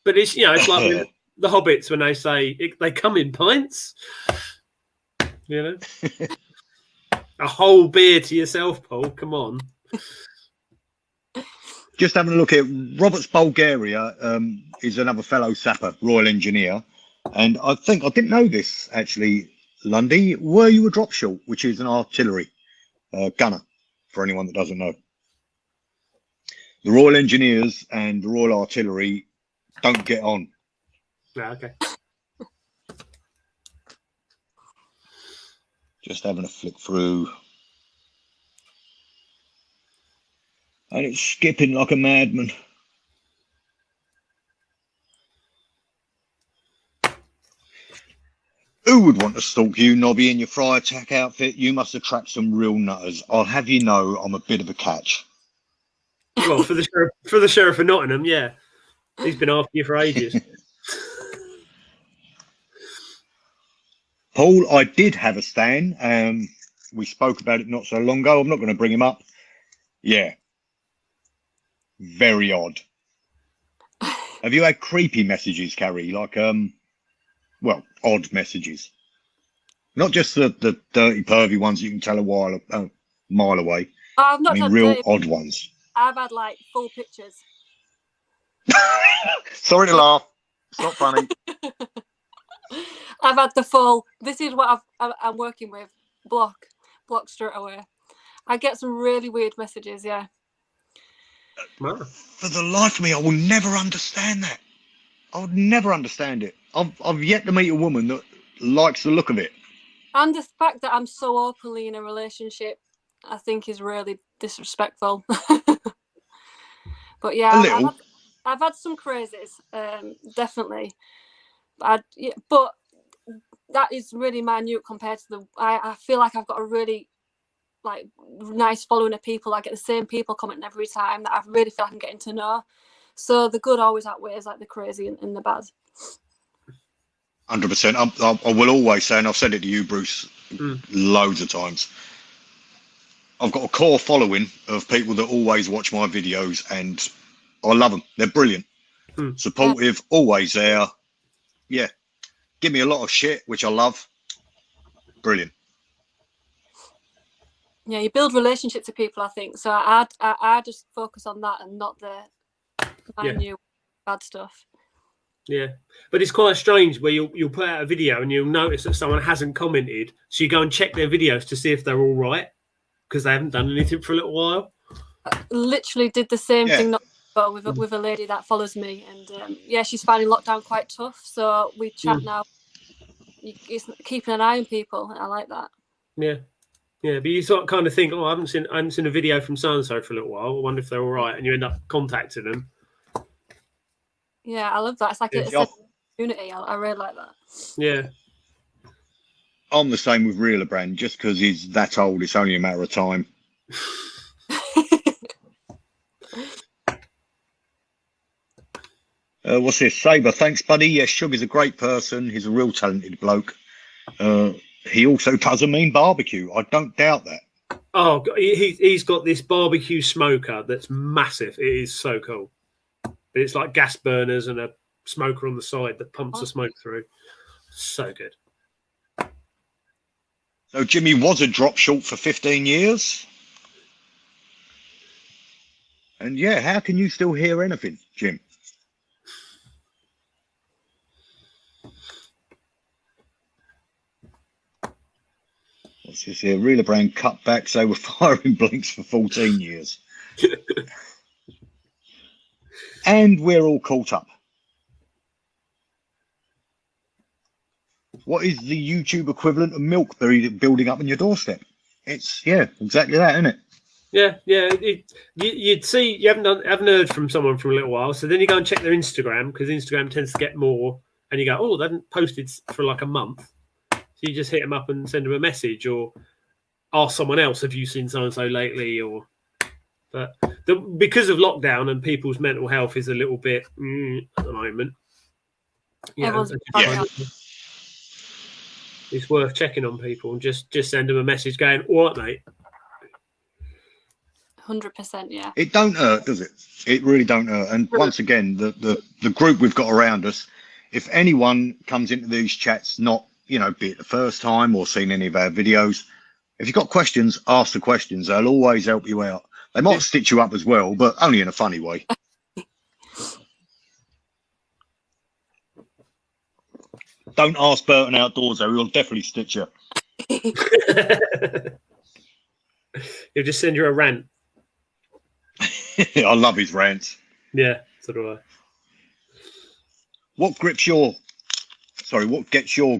But it's, it's like with the Hobbits when they say they come in pints. You know? A whole beer to yourself, Paul. Come on. Just having a look at Roberts, Bulgaria, is another fellow sapper, Royal Engineer. And I think, I didn't know this actually, Lundy. Were you a drop shot, which is an artillery gunner, for anyone that doesn't know? The Royal Engineers and the Royal Artillery don't get on. Yeah, okay. Just having a flick through. And it's skipping like a madman. Who would want to stalk you, Nobby, in your fry attack outfit? You must attract some real nutters. I'll have you know I'm a bit of a catch. Well, for the sheriff of Nottingham, yeah. He's been after you for ages. Paul, I did have a Stan. We spoke about it not so long ago. I'm not going to bring him up. Yeah. Very odd. Have you had creepy messages, Carrie? Like, well, odd messages. Not just the dirty, pervy ones you can tell a mile away. I've not I mean, had real dirty, odd ones. I've had like full pictures. Sorry to laugh. It's not funny. I've had the full. This is what I'm working with. Block straight away. I get some really weird messages. Yeah. Wow. For the life of me, I will never understand that. I would never understand it. I've yet to meet a woman that likes the look of it. And the fact that I'm so openly in a relationship, I think is really disrespectful. But yeah, I've had some crazies, definitely. But that is really minute compared to the. I feel like I've got a really like nice following of people. I get the same people commenting every time that I really feel like I'm getting to know. So the good always outweighs like the crazy and the bad. 100%. I will always say, and I've said it to you, Bruce, loads of times. I've got a core following of people that always watch my videos, and I love them. They're brilliant, supportive, always there. Yeah, give me a lot of shit, which I love. Brilliant. Yeah, you build relationships with people, I think. So I just focus on that and not the minute bad stuff. Yeah, but it's quite strange where you'll put out a video and you'll notice that someone hasn't commented, so you go and check their videos to see if they're all right because they haven't done anything for a little while. I literally did the same thing not with a lady that follows me, and she's finding lockdown quite tough. So we chat now. It's keeping an eye on people. I like that. Yeah, yeah, but you sort of kind of think, oh, I haven't seen a video from so and so for a little while. I wonder if they're all right, and you end up contacting them. Yeah, I love that. It's like a community. I really like that. Yeah. I'm the same with Realer Brand. Just because he's that old, it's only a matter of time. What's this? Saber, thanks, buddy. Yes, Sugar's a great person. He's a real talented bloke. He also doesn't mean barbecue. I don't doubt that. Oh, he's got this barbecue smoker that's massive. It is so cool. It's like gas burners and a smoker on the side that pumps the smoke through. So good. So Jimmy was a drop short for 15 years. And yeah, how can you still hear anything, Jim? What's this here? Realer Brand cutbacks. They were firing blinks for 14 years. And we're all caught up. What is the YouTube equivalent of milk building up on your doorstep? It's, exactly that, isn't it? Yeah. You'd see you haven't heard from someone for a little while, so then you go and check their Instagram because Instagram tends to get more, and you go, oh, they haven't posted for like a month. So you just hit them up and send them a message, or ask someone else, have you seen so and so lately? But because of lockdown and people's mental health is a little bit at the moment. It's worth checking on people and just send them a message going, all right, mate. 100%, yeah. It don't hurt, does it? It really don't hurt. And once again, the group we've got around us, if anyone comes into these chats, not, be it the first time or seen any of our videos, if you've got questions, ask the questions. They'll always help you out. They might stitch you up as well, but only in a funny way. Don't ask Burton Outdoors, though. He'll definitely stitch you. He'll just send you a rant. I love his rants. Yeah, so do I. What gets your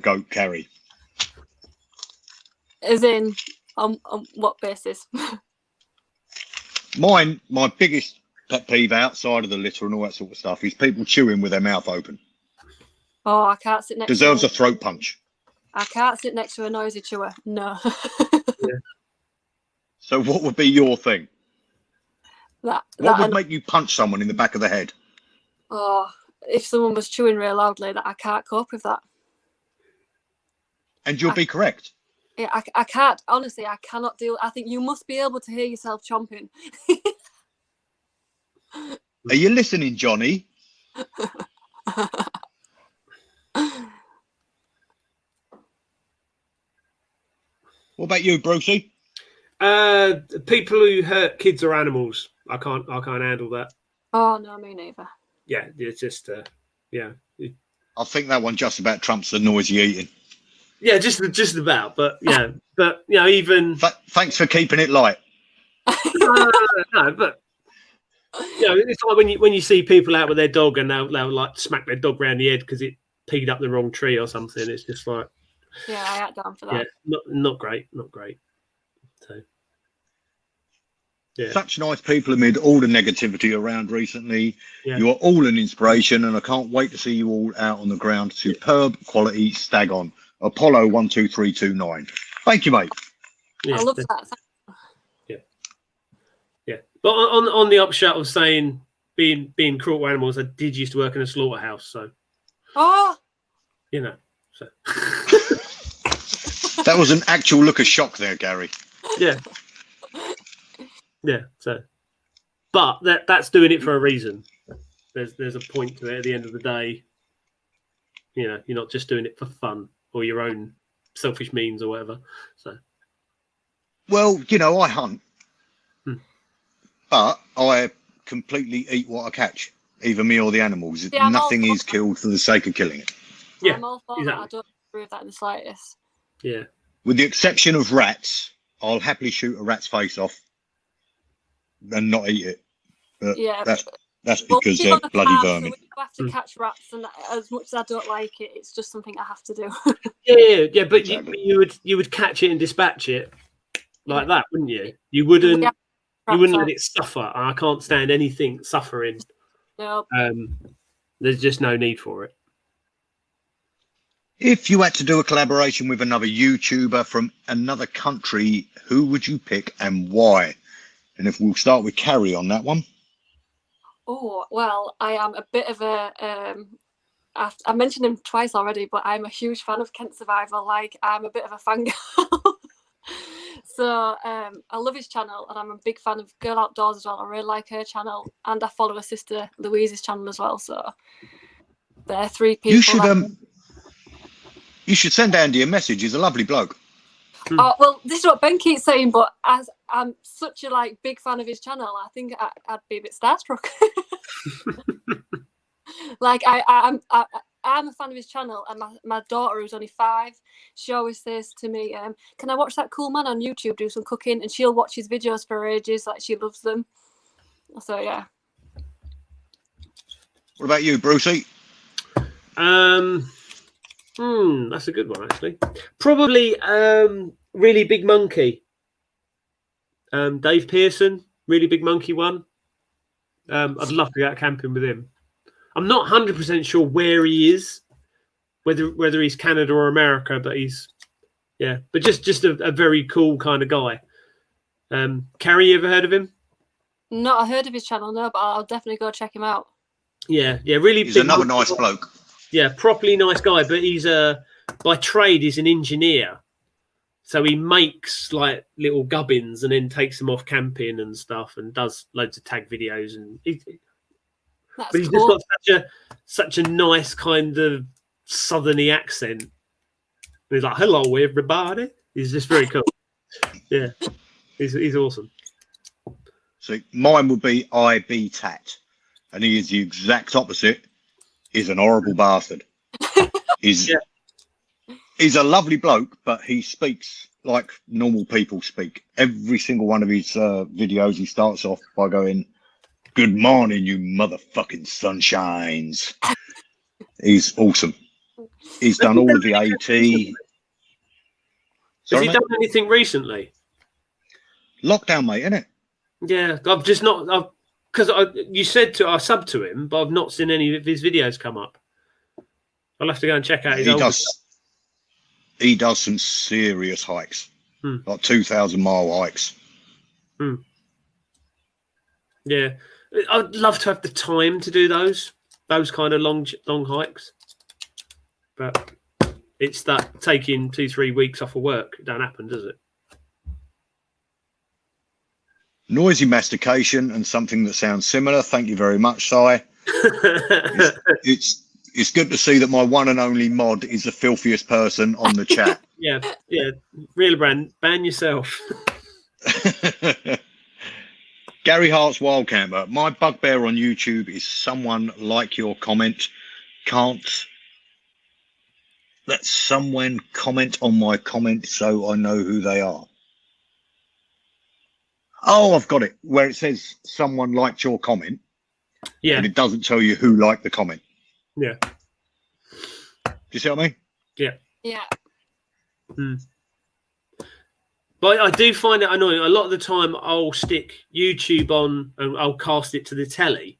goat, Carrie? As in, on what basis? my biggest pet peeve outside of the litter and all that sort of stuff is people chewing with their mouth open. Oh, I can't sit next Deserves to a throat punch. I can't sit next to a noisy chewer. No. Yeah. So what would be your thing? What would make you punch someone in the back of the head? Oh, if someone was chewing real loudly, that I can't cope with that. And you'll be correct. Yeah, I can't. Honestly, I cannot deal. I think you must be able to hear yourself chomping. Are you listening, Johnny? What about you, Brucey? People who hurt kids or animals. I can't handle that. Oh no, me neither. Yeah, it's just yeah. I think that one just about trumps the noisy eating. Yeah, just about, but yeah, but you know, even thanks for keeping it light. no, but you know, it's like when you see people out with their dog and they'll like smack their dog round the head because it peed up the wrong tree or something. It's just like, yeah, I ain't down for that. Yeah, not great. So yeah, such nice people amid all the negativity around recently. Yeah. You are all an inspiration, and I can't wait to see you all out on the ground. Superb quality stag on. Apollo 12329. Thank you, mate. Yeah. I love that. Yeah. But on the upshot of saying being cruel to animals, I did used to work in a slaughterhouse, so you know. So that was an actual look of shock there, Gary. Yeah. Yeah. So, but that's doing it for a reason. There's a point to it at the end of the day. You know, you're not just doing it for fun or your own selfish means or whatever. So, well, you know, I hunt, but I completely eat what I catch, either me or the animals. Yeah, nothing is killed for the sake of killing it. Yeah, I'm all for exactly. That. I don't agree with that in the slightest. Yeah. With the exception of rats, I'll happily shoot a rat's face off and not eat it. But yeah, that's because they're bloody vermin. So we have to catch rats, and as much as I don't like it, it's just something I have to do. Yeah, but exactly. you would catch it and dispatch it like that, wouldn't you? You wouldn't let it suffer. I can't stand anything suffering. Nope. There's just no need for it. If you had to do a collaboration with another YouTuber from another country, who would you pick and why? And if we'll start with Carrie on that one. Oh, well, I am a bit of a, I mentioned him twice already, but I'm a huge fan of Kent Survival. Like, I'm a bit of a fangirl. So I love his channel, and I'm a big fan of Girl Outdoors as well. I really like her channel, and I follow her sister Louise's channel as well. So they're three people. You should send Andy a message. He's a lovely bloke. Oh, well, this is what Ben keeps saying, but as I'm such a big fan of his channel, I think I'd be a bit starstruck. I'm a fan of his channel, and my daughter, who's only 5, she always says to me, can I watch that cool man on YouTube do some cooking? And she'll watch his videos for ages, like she loves them. So yeah. What about you, Brucey? That's a good one, actually. Probably Really Big Monkey. Dave Pearson, Really Big Monkey one. I'd love to go out camping with him. I'm not 100% sure where he is, whether he's Canada or America, but but just a very cool kind of guy. Carrie, you ever heard of him? No, I heard of his channel, no, but I'll definitely go check him out. Yeah, really. He's another nice bloke. Yeah, properly nice guy, but he's by trade he's an engineer, so he makes like little gubbins and then takes them off camping and stuff, and does loads of tag videos. And he's just got such a nice kind of southerny accent. And he's like, "Hello, everybody." He's just very cool. Yeah, he's awesome. So mine would be IB Tat, and he is the exact opposite. He's an horrible bastard. He's a lovely bloke, but he speaks like normal people speak. Every single one of his videos, he starts off by going, "Good morning, you motherfucking sunshines." He's awesome. He's done all of the AT. Has he done anything recently? Lockdown, mate, innit? Yeah, I've just not. Because you said I subbed to him, but I've not seen any of his videos come up. I'll have to go and check out his old stuff. He does some serious hikes, like 2,000-mile hikes. Yeah, I'd love to have the time to do those kind of long hikes, but it's that taking 2-3 weeks off of work. It don't happen, does it? Noisy mastication and something that sounds similar. Thank you very much, Si. It's good to see that my one and only mod is the filthiest person on the chat. Yeah, real brand, ban yourself. Gary Hart's Wild Camper. My bugbear on YouTube is someone like your comment can't let someone comment on my comment so I know who they are. Oh, I've got it. Where it says someone liked your comment. Yeah. And it doesn't tell you who liked the comment. Yeah. Do you see what I mean? Yeah. Yeah. But I do find it annoying. A lot of the time I'll stick YouTube on and I'll cast it to the telly.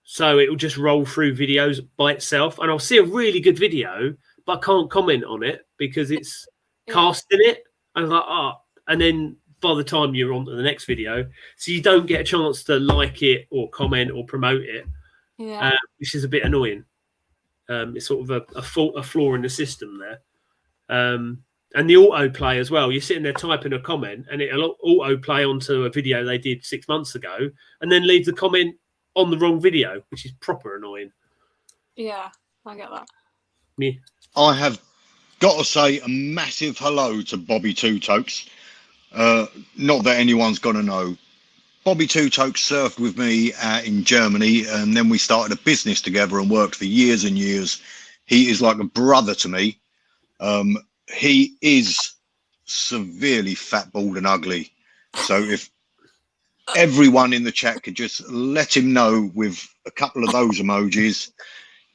So it will just roll through videos by itself. And I'll see a really good video, but I can't comment on it because it's casting it. And I'm like, oh. And then by the time you're on to the next video, so you don't get a chance to like it or comment or promote it, which is a bit annoying. It's sort of a flaw in the system there. And the autoplay as well. You're sitting there typing a comment and it'll autoplay onto a video they did 6 months ago and then leave the comment on the wrong video, which is proper annoying. Yeah, I get that. Yeah. I have got to say a massive hello to Bobby Two Tokes. Not that anyone's going to know. Bobby Two Tokes served with me in Germany, and then we started a business together and worked for years and years. He is like a brother to me. He is severely fat, bald and ugly. So if everyone in the chat could just let him know with a couple of those emojis,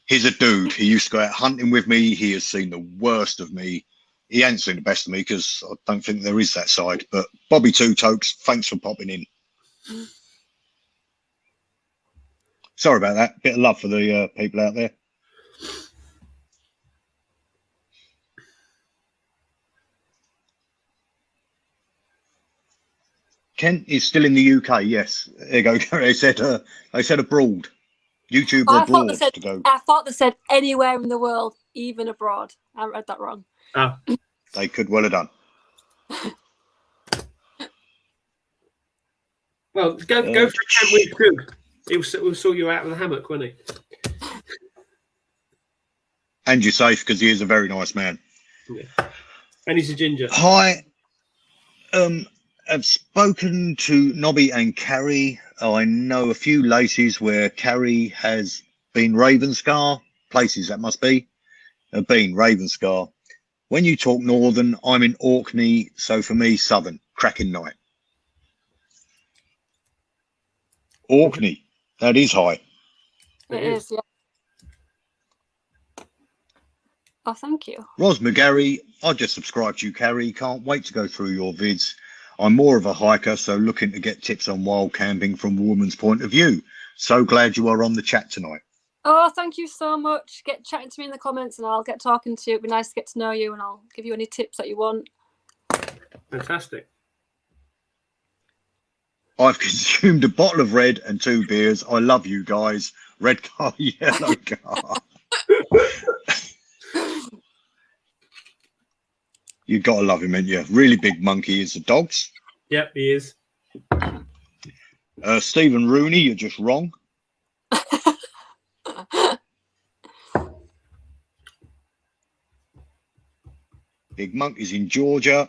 he's a dude. He used to go out hunting with me. He has seen the worst of me. He ain't seen the best of me because I don't think there is that side. But Bobby Two Tokes, thanks for popping in. Sorry about that. Bit of love for the people out there. Kent is still in the UK. Yes, there you go. They said abroad. YouTube abroad to go. I thought they said anywhere in the world, even abroad. I read that wrong. Oh. They could well have done. Well, go for a camp with Cook. He'll sort you out of the hammock, won't he? And you're safe because he is a very nice man. Yeah. And he's a ginger. Hi. I've spoken to Nobby and Carrie. I know a few laces where Carrie has been Ravenscar. Places that must be. Have been Ravenscar. When you talk northern, I'm in Orkney. So for me, southern. Cracking night. Orkney. That is high. It is, yeah. Oh, thank you. Ros McGarry, I just subscribed to you, Carrie. Can't wait to go through your vids. I'm more of a hiker, so looking to get tips on wild camping from a woman's point of view. So glad you are on the chat tonight. Oh, thank you so much. Get chatting to me in the comments and I'll get talking to you. It'd be nice to get to know you and I'll give you any tips that you want. Fantastic. I've consumed a bottle of red and 2 beers. I love you guys. Red car, yellow car. You've got to love him, ain't you? Really big monkey is the dogs. Yep, he is. Stephen Rooney, you're just wrong. Big Monk is in Georgia.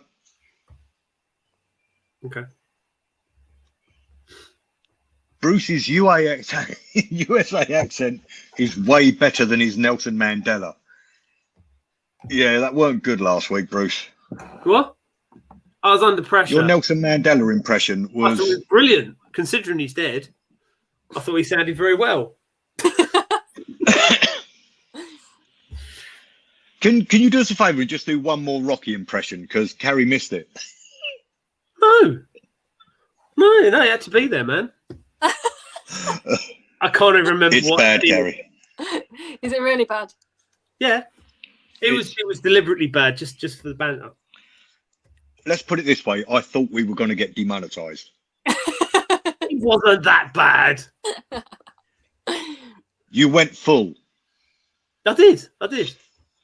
Okay. Bruce's USA accent is way better than his Nelson Mandela. Yeah, that weren't good last week, Bruce. What? I was under pressure. Your Nelson Mandela impression was... I thought it was brilliant, considering he's dead. I thought he sounded very well. Can you do us a favour and just do one more Rocky impression? Because Carrie missed it. No. No, you had to be there, man. I can't even remember. It's bad, Carrie. Is it really bad? Yeah, it was deliberately bad, just for the banter. Let's put it this way: I thought we were going to get demonetized. It wasn't that bad. You went full. I did.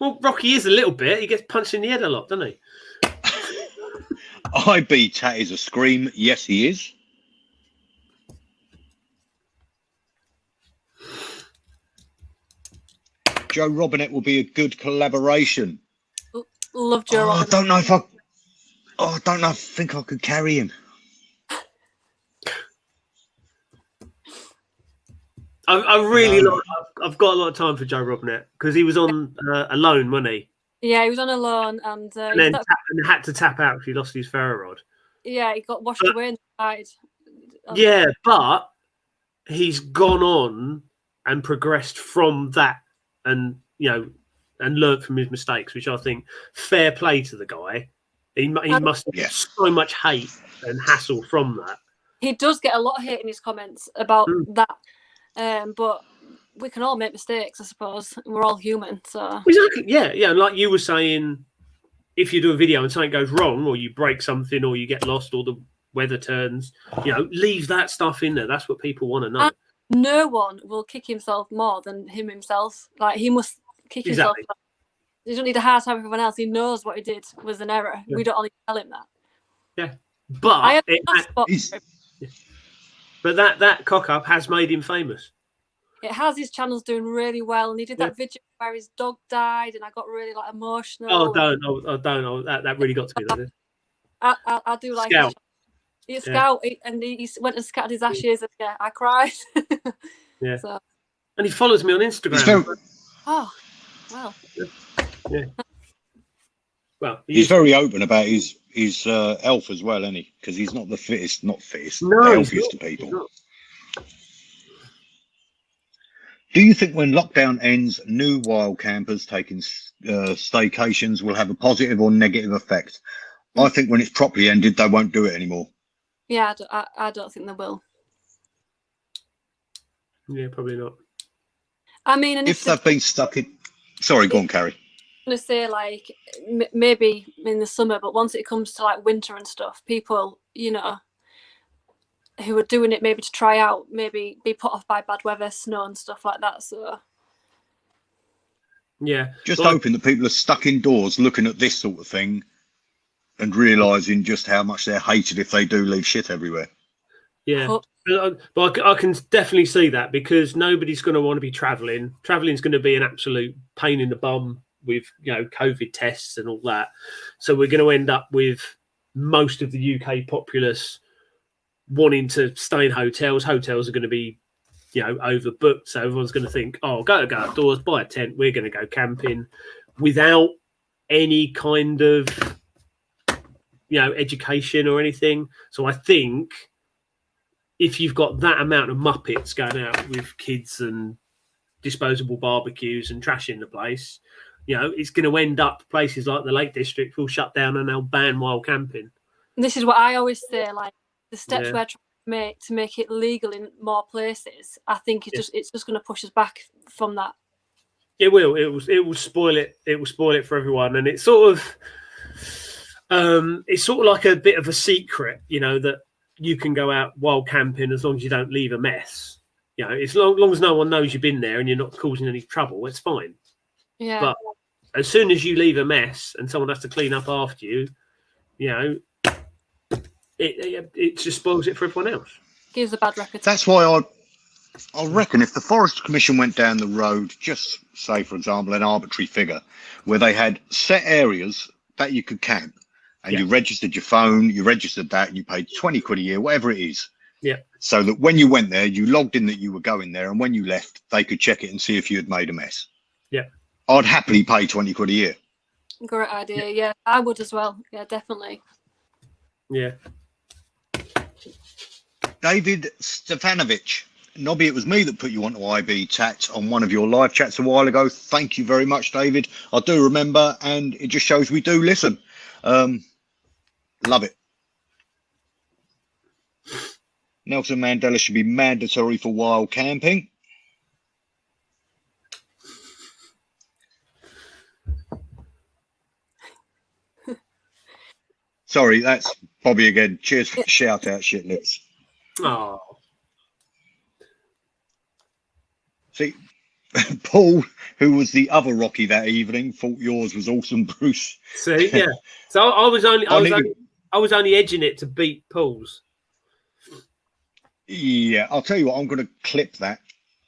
Well, Rocky is a little bit. He gets punched in the head a lot, doesn't he? IB Tat is a scream. Yes, he is. Joe Robinette will be a good collaboration. Love Joe Robinette. I don't know if I. I don't know. I think I could carry him. I really like. I've got a lot of time for Joe Robinette because he was on Alone, wasn't he? Yeah, he was on Alone, and then had to tap out because he lost his ferro rod. Yeah, he got washed away and died. Yeah, but he's gone on and progressed from that, and and learned from his mistakes, which I think fair play to the guy. He must get so much hate and hassle from that. He does get a lot of hate in his comments about that, but we can all make mistakes, I suppose. We're all human, so exactly. Yeah. Like you were saying, if you do a video and something goes wrong, or you break something, or you get lost, or the weather turns, leave that stuff in there. That's what people want to know. And no one will kick himself more than him himself. Like, he must kick himself. He doesn't need a hard time with everyone else. He knows what he did was an error. Yeah. We don't only tell him that. Yeah, but that cock up has made him famous. It has. His channel's doing really well, and he did that video where his dog died, and I got really emotional. Oh, don't! That really got to me. That I do like Scout. He's Scout, and he went and scattered his ashes, and I cried. Yeah. So. And he follows me on Instagram. Oh, wow. Yeah. Well, he's very open about his health as well, isn't he? Because he's not the fittest, the healthiest of people. Do you think when lockdown ends, new wild campers taking staycations will have a positive or negative effect? I think when it's properly ended, they won't do it anymore. Yeah, I don't think they will. Yeah, probably not. I mean, and if they've been stuck in... Sorry, go on, Carrie. I'm going to say, like, maybe in the summer, but once it comes to, like, winter and stuff, people, who are doing it maybe to try out, maybe be put off by bad weather, snow and stuff like that. So yeah, just hoping that people are stuck indoors looking at this sort of thing and realizing just how much they're hated if they do leave shit everywhere. Yeah, but I can definitely see that, because nobody's going to want to be traveling. Traveling's going to be an absolute pain in the bum with COVID tests and all that. So we're going to end up with most of the UK populace wanting to stay in hotels. Hotels are going to be, overbooked. So everyone's going to think, oh, go outdoors, buy a tent. We're going to go camping without any kind of, education or anything. So I think if you've got that amount of muppets going out with kids and disposable barbecues and trashing the place, it's going to end up places like the Lake District will shut down and they'll ban wild camping. This is what I always say, like, the steps we're trying to make it legal in more places, I think it's just going to push us back from that. It will. It will spoil it. It will spoil it for everyone, and it's sort of like a bit of a secret, that you can go out wild camping as long as you don't leave a mess. As long as no one knows you've been there and you're not causing any trouble, it's fine. Yeah. But as soon as you leave a mess and someone has to clean up after you, it just spoils it for everyone else. Gives a bad reputation. That's why I reckon if the Forest Commission went down the road, just say, for example, an arbitrary figure, where they had set areas that you could camp, and you registered your phone, you registered that, and you paid 20 quid a year, whatever it is. Yeah. So that when you went there, you logged in that you were going there, and when you left, they could check it and see if you had made a mess. Yeah. I'd happily pay 20 quid a year. Great idea. Yeah, I would as well. Yeah, definitely. Yeah. David Stefanovic. Nobby, it was me that put you onto IB Tat on one of your live chats a while ago. Thank you very much, David. I do remember, and it just shows we do listen. Love it. Nelson Mandela should be mandatory for wild camping. Sorry, that's Bobby again. Cheers for the shout out, shitlets. Oh, See, Paul, who was the other Rocky that evening, thought yours was awesome, Bruce. see, yeah. So I was only edging it to beat Paul's. Yeah, I'll tell you what, I'm going to clip that.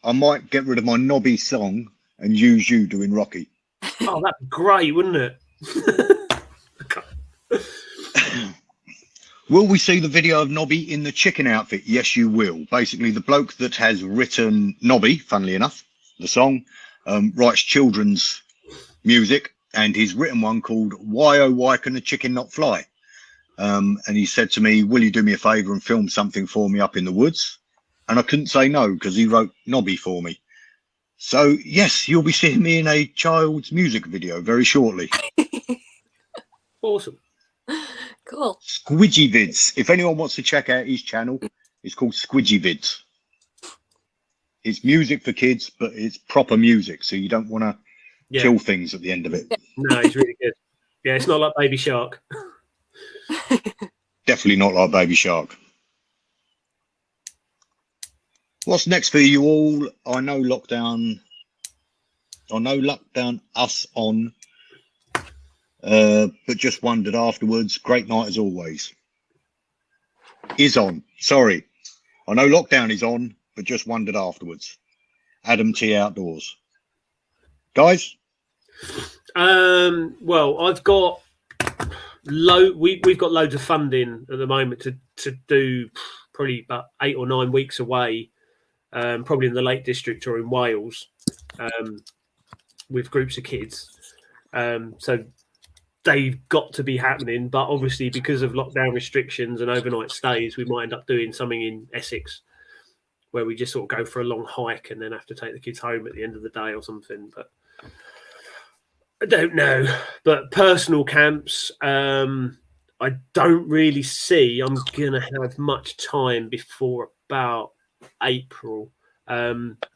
I might get rid of my knobby song and use you doing Rocky. Oh, that'd be great, wouldn't it? Will we see the video of Nobby in the chicken outfit? Yes, you will. Basically, the bloke that has written Nobby, funnily enough, the song, writes children's music, and he's written one called Why Oh Why Can the Chicken Not Fly? And he said to me, will you do me a favour and film something for me up in the woods? And I couldn't say no because he wrote Nobby for me. So, yes, you'll be seeing me in a child's music video very shortly. Awesome. Cool. Squidgy Vids. If anyone wants to check out his channel, it's called Squidgy Vids. It's music for kids, but it's proper music, so you don't want to kill things at the end of it. No, it's really good. Yeah, it's not like Baby Shark. Definitely not like Baby Shark. What's next for you all? I know lockdown us on, but just wondered afterwards. Great night as always. Is on. Sorry. I know lockdown is on, but just wondered afterwards. Adam T Outdoors. Guys? Well, I've got we've got loads of funding at the moment to do probably about 8 or 9 weeks away, probably in the Lake District or in Wales, with groups of kids. So they've got to be happening, but obviously because of lockdown restrictions and overnight stays, we might end up doing something in Essex where we just sort of go for a long hike and then have to take the kids home at the end of the day or something. But I don't know. But personal camps, I don't really see I'm going to have much time before about April,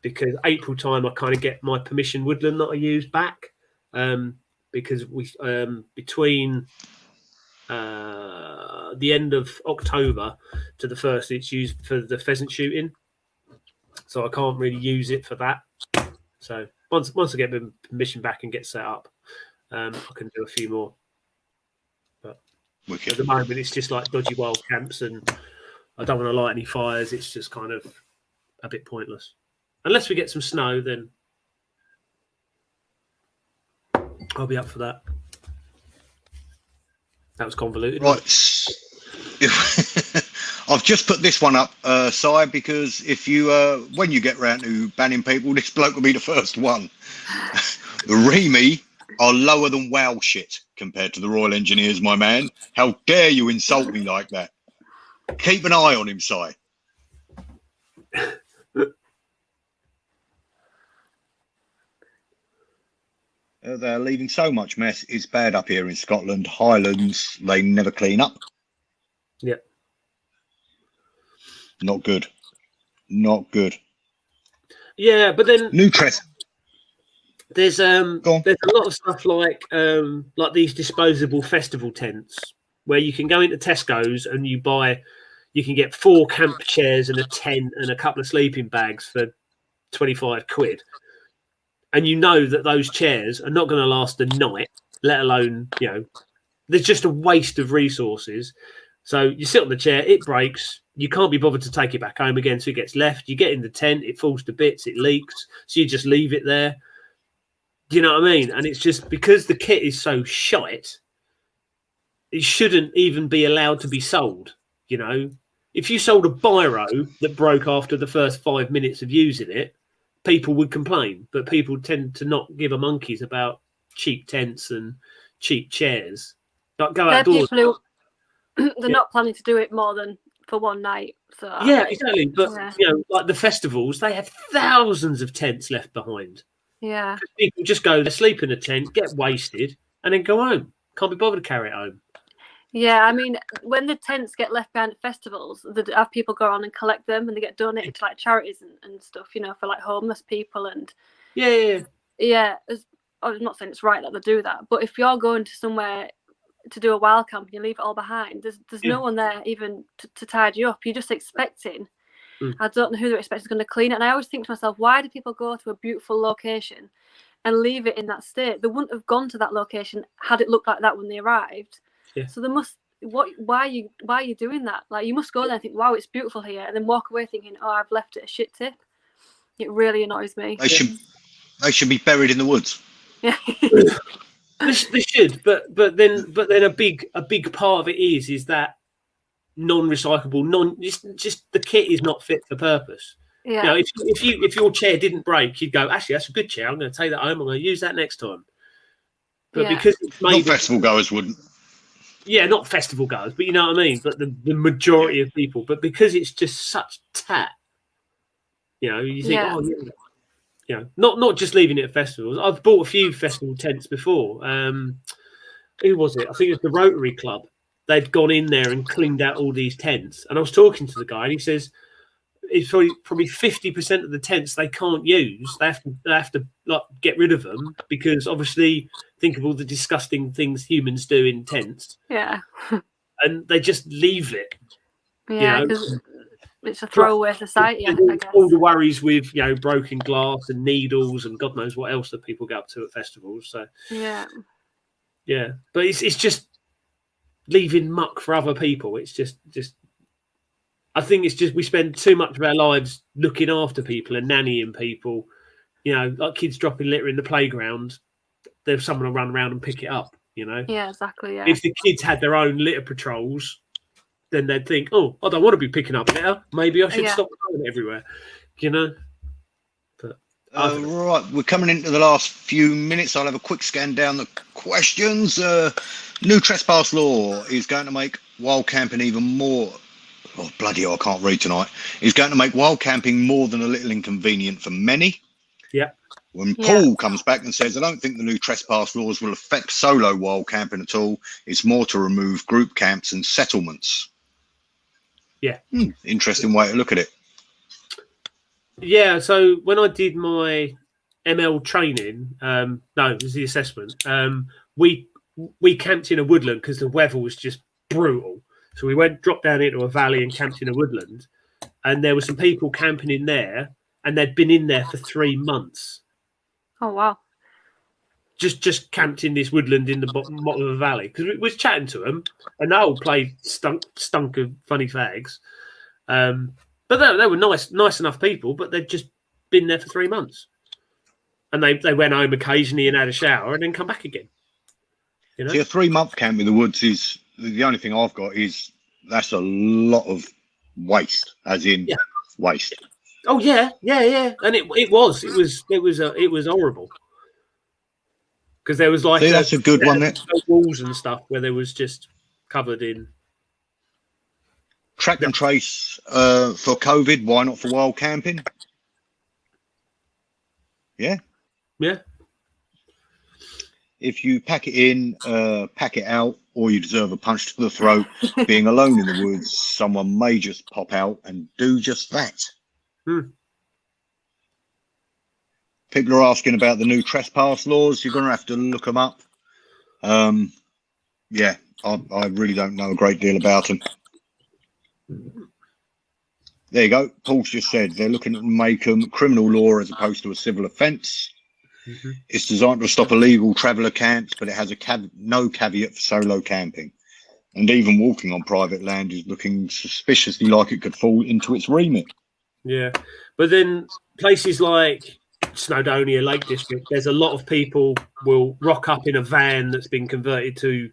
because April time I kind of get my permission woodland that I use back, because we between the end of October to the 1st, it's used for the pheasant shooting, so I can't really use it for that. So once I get the permission back and get set up, I can do a few more. But at the moment, it's just like dodgy wild camps, and I don't want to light any fires. It's just kind of a bit pointless. Unless we get some snow, then I'll be up for that. That was convoluted. Right. I've just put this one up, Si, because if you, when you get round to banning people, this bloke will be the first one. The Remy are lower than wow shit compared to the Royal Engineers, my man. How dare you insult me like that? Keep an eye on him, Si. They're leaving so much mess. It's bad up here in Scotland. Highlands, they never clean up. Yeah. Not good. Not good. Yeah, but then there's a lot of stuff like these disposable festival tents where you can go into Tesco's and you can get 4 camp chairs and a tent and a couple of sleeping bags for 25 quid. And you know that those chairs are not going to last a night, let alone, there's just a waste of resources. So you sit on the chair, it breaks, you can't be bothered to take it back home again, so it gets left. You get in the tent, it falls to bits, it leaks, so you just leave it there. Do you know what I mean? And it's just because the kit is so shite, it shouldn't even be allowed to be sold. If you sold a biro that broke after the first 5 minutes of using it, people would complain, but people tend to not give a monkeys about cheap tents and cheap chairs. Like go outdoors. They're not planning to do it more than for one night. So yeah, exactly. But like the festivals, they have thousands of tents left behind. Yeah, people just go, they sleep in a tent, get wasted, and then go home. Can't be bothered to carry it home. Yeah, I mean, when the tents get left behind at festivals, have people go on and collect them, and they get donated to like charities and stuff, you know, for like homeless people and yeah. I'm not saying it's right that they do that, but if you're going to somewhere to do a wild camp and you leave it all behind, there's no one there even to tidy you up. You're just expecting. I don't know who they're expecting is going to clean it, and I always think to myself, why do people go to a beautiful location and leave it in that state? They wouldn't have gone to that location had it looked like that when they arrived. Yeah. So they must. Why are you doing that? Like, you must go there and think, wow, it's beautiful here, and then walk away thinking, oh, I've left it a shit tip. It really annoys me. They should be buried in the woods. Yeah. They should, but then a big part of it is that non-recyclable, just the kit is not fit for purpose. Yeah. You know, if your chair didn't break, you'd go, actually, that's a good chair. I'm going to take that home. I'm going to use that next time. But because it's made, not festival goers wouldn't. Yeah, not festival goers, but you know what I mean. But the majority of people, but because it's just such tat, you know, you think, oh, yeah. You know, not just leaving it at festivals. I've bought a few festival tents before. Who was it? I think it was the Rotary Club. They'd gone in there and cleaned out all these tents. And I was talking to the guy, and he says it's probably 50% of the tents they can't use. They have to like get rid of them because obviously think of all the disgusting things humans do in tents. Yeah. And they just leave it. Yeah, because it's a throwaway society, I guess. All the worries with, you know, broken glass and needles and God knows what else that people get up to at festivals. So yeah, but it's just leaving muck for other people. It's just I think it's just we spend too much of our lives looking after people and nannying people. You know, like kids dropping litter in the playground, there's someone will run around and pick it up. You know. Yeah, exactly. Yeah. If the kids had their own litter patrols, then they'd think, oh, I don't want to be picking up litter. Maybe I should stop throwing it everywhere. You know. But right, we're coming into the last few minutes. I'll have a quick scan down the questions. New trespass law is going to make wild camping even more. Oh, bloody hell, I can't read tonight. Is going to make wild camping more than a little inconvenient for many. Yeah. When Paul comes back and says, I don't think the new trespass laws will affect solo wild camping at all. It's more to remove group camps and settlements. Yeah. Interesting way to look at it. Yeah, so when I did my ML training, no, it was the assessment, we camped in a woodland because the weather was just brutal. So we dropped down into a valley and camped in a woodland, and there were some people camping in there, and they'd been in there for 3 months. Oh wow! Just camped in this woodland in the bottom of a valley because we was chatting to them, and they all played stunk of funny fags. But they were nice enough people, but they'd just been there for 3 months, and they went home occasionally and had a shower and then come back again. You know, see, a 3-month camp in the woods is the only thing I've got is that's a lot of waste, as in waste. Oh yeah, and it was horrible because there was like that's a good one. There, walls and stuff where there was just covered in. Track and trace for COVID. Why not for wild camping? Yeah. If you pack it in, pack it out, or you deserve a punch to the throat. Being alone in the woods, someone may just pop out and do just that. People are asking about the new trespass laws. You're going to have to look them up. Yeah, I really don't know a great deal about them. There you go. Paul's just said they're looking to make them criminal law as opposed to a civil offence. It's designed to stop illegal traveller camps, but it has no caveat for solo camping. And even walking on private land is looking suspiciously like it could fall into its remit. Yeah, but then places like Snowdonia, Lake District, there's a lot of people will rock up in a van that's been converted to, you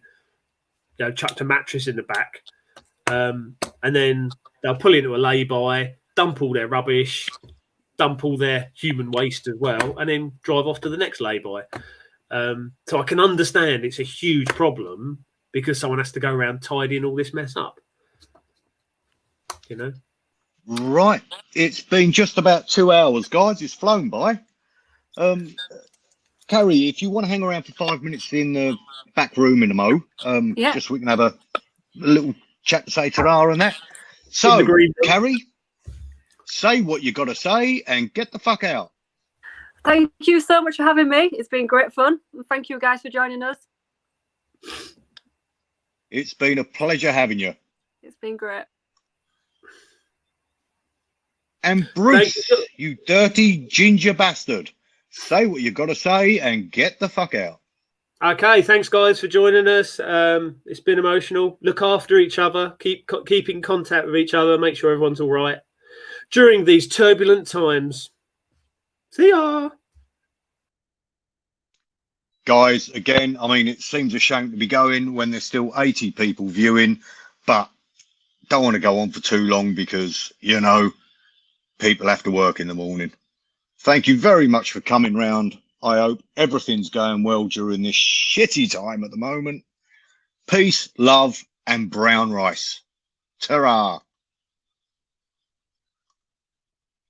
know, chucked a mattress in the back, and then they'll pull into a lay-by, dump all their rubbish, dump all their human waste as well, and then drive off to the next lay-by. So I can understand it's a huge problem because someone has to go around tidying all this mess up. You know? Right. It's been just about 2 hours, guys. It's flown by. Carrie, if you want to hang around for 5 minutes in the back room in the Mo, just so we can have a little chat to say ta-ra and that. So, Carrie, say what you got to say and get the fuck out. Thank you so much for having me. It's been great fun. And thank you guys for joining us. It's been a pleasure having you. It's been great. And Bruce, you dirty ginger bastard, say what you've got to say and get the fuck out. Okay, thanks guys for joining us. It's been emotional. Look after each other. Keep in contact with each other. Make sure everyone's all right during these turbulent times. See ya. Guys, again, I mean, it seems a shame to be going when there's still 80 people viewing, but don't want to go on for too long because, you know, people have to work in the morning. Thank you very much for coming round. I hope everything's going well during this shitty time at the moment. Peace, love, and brown rice. Ta-ra.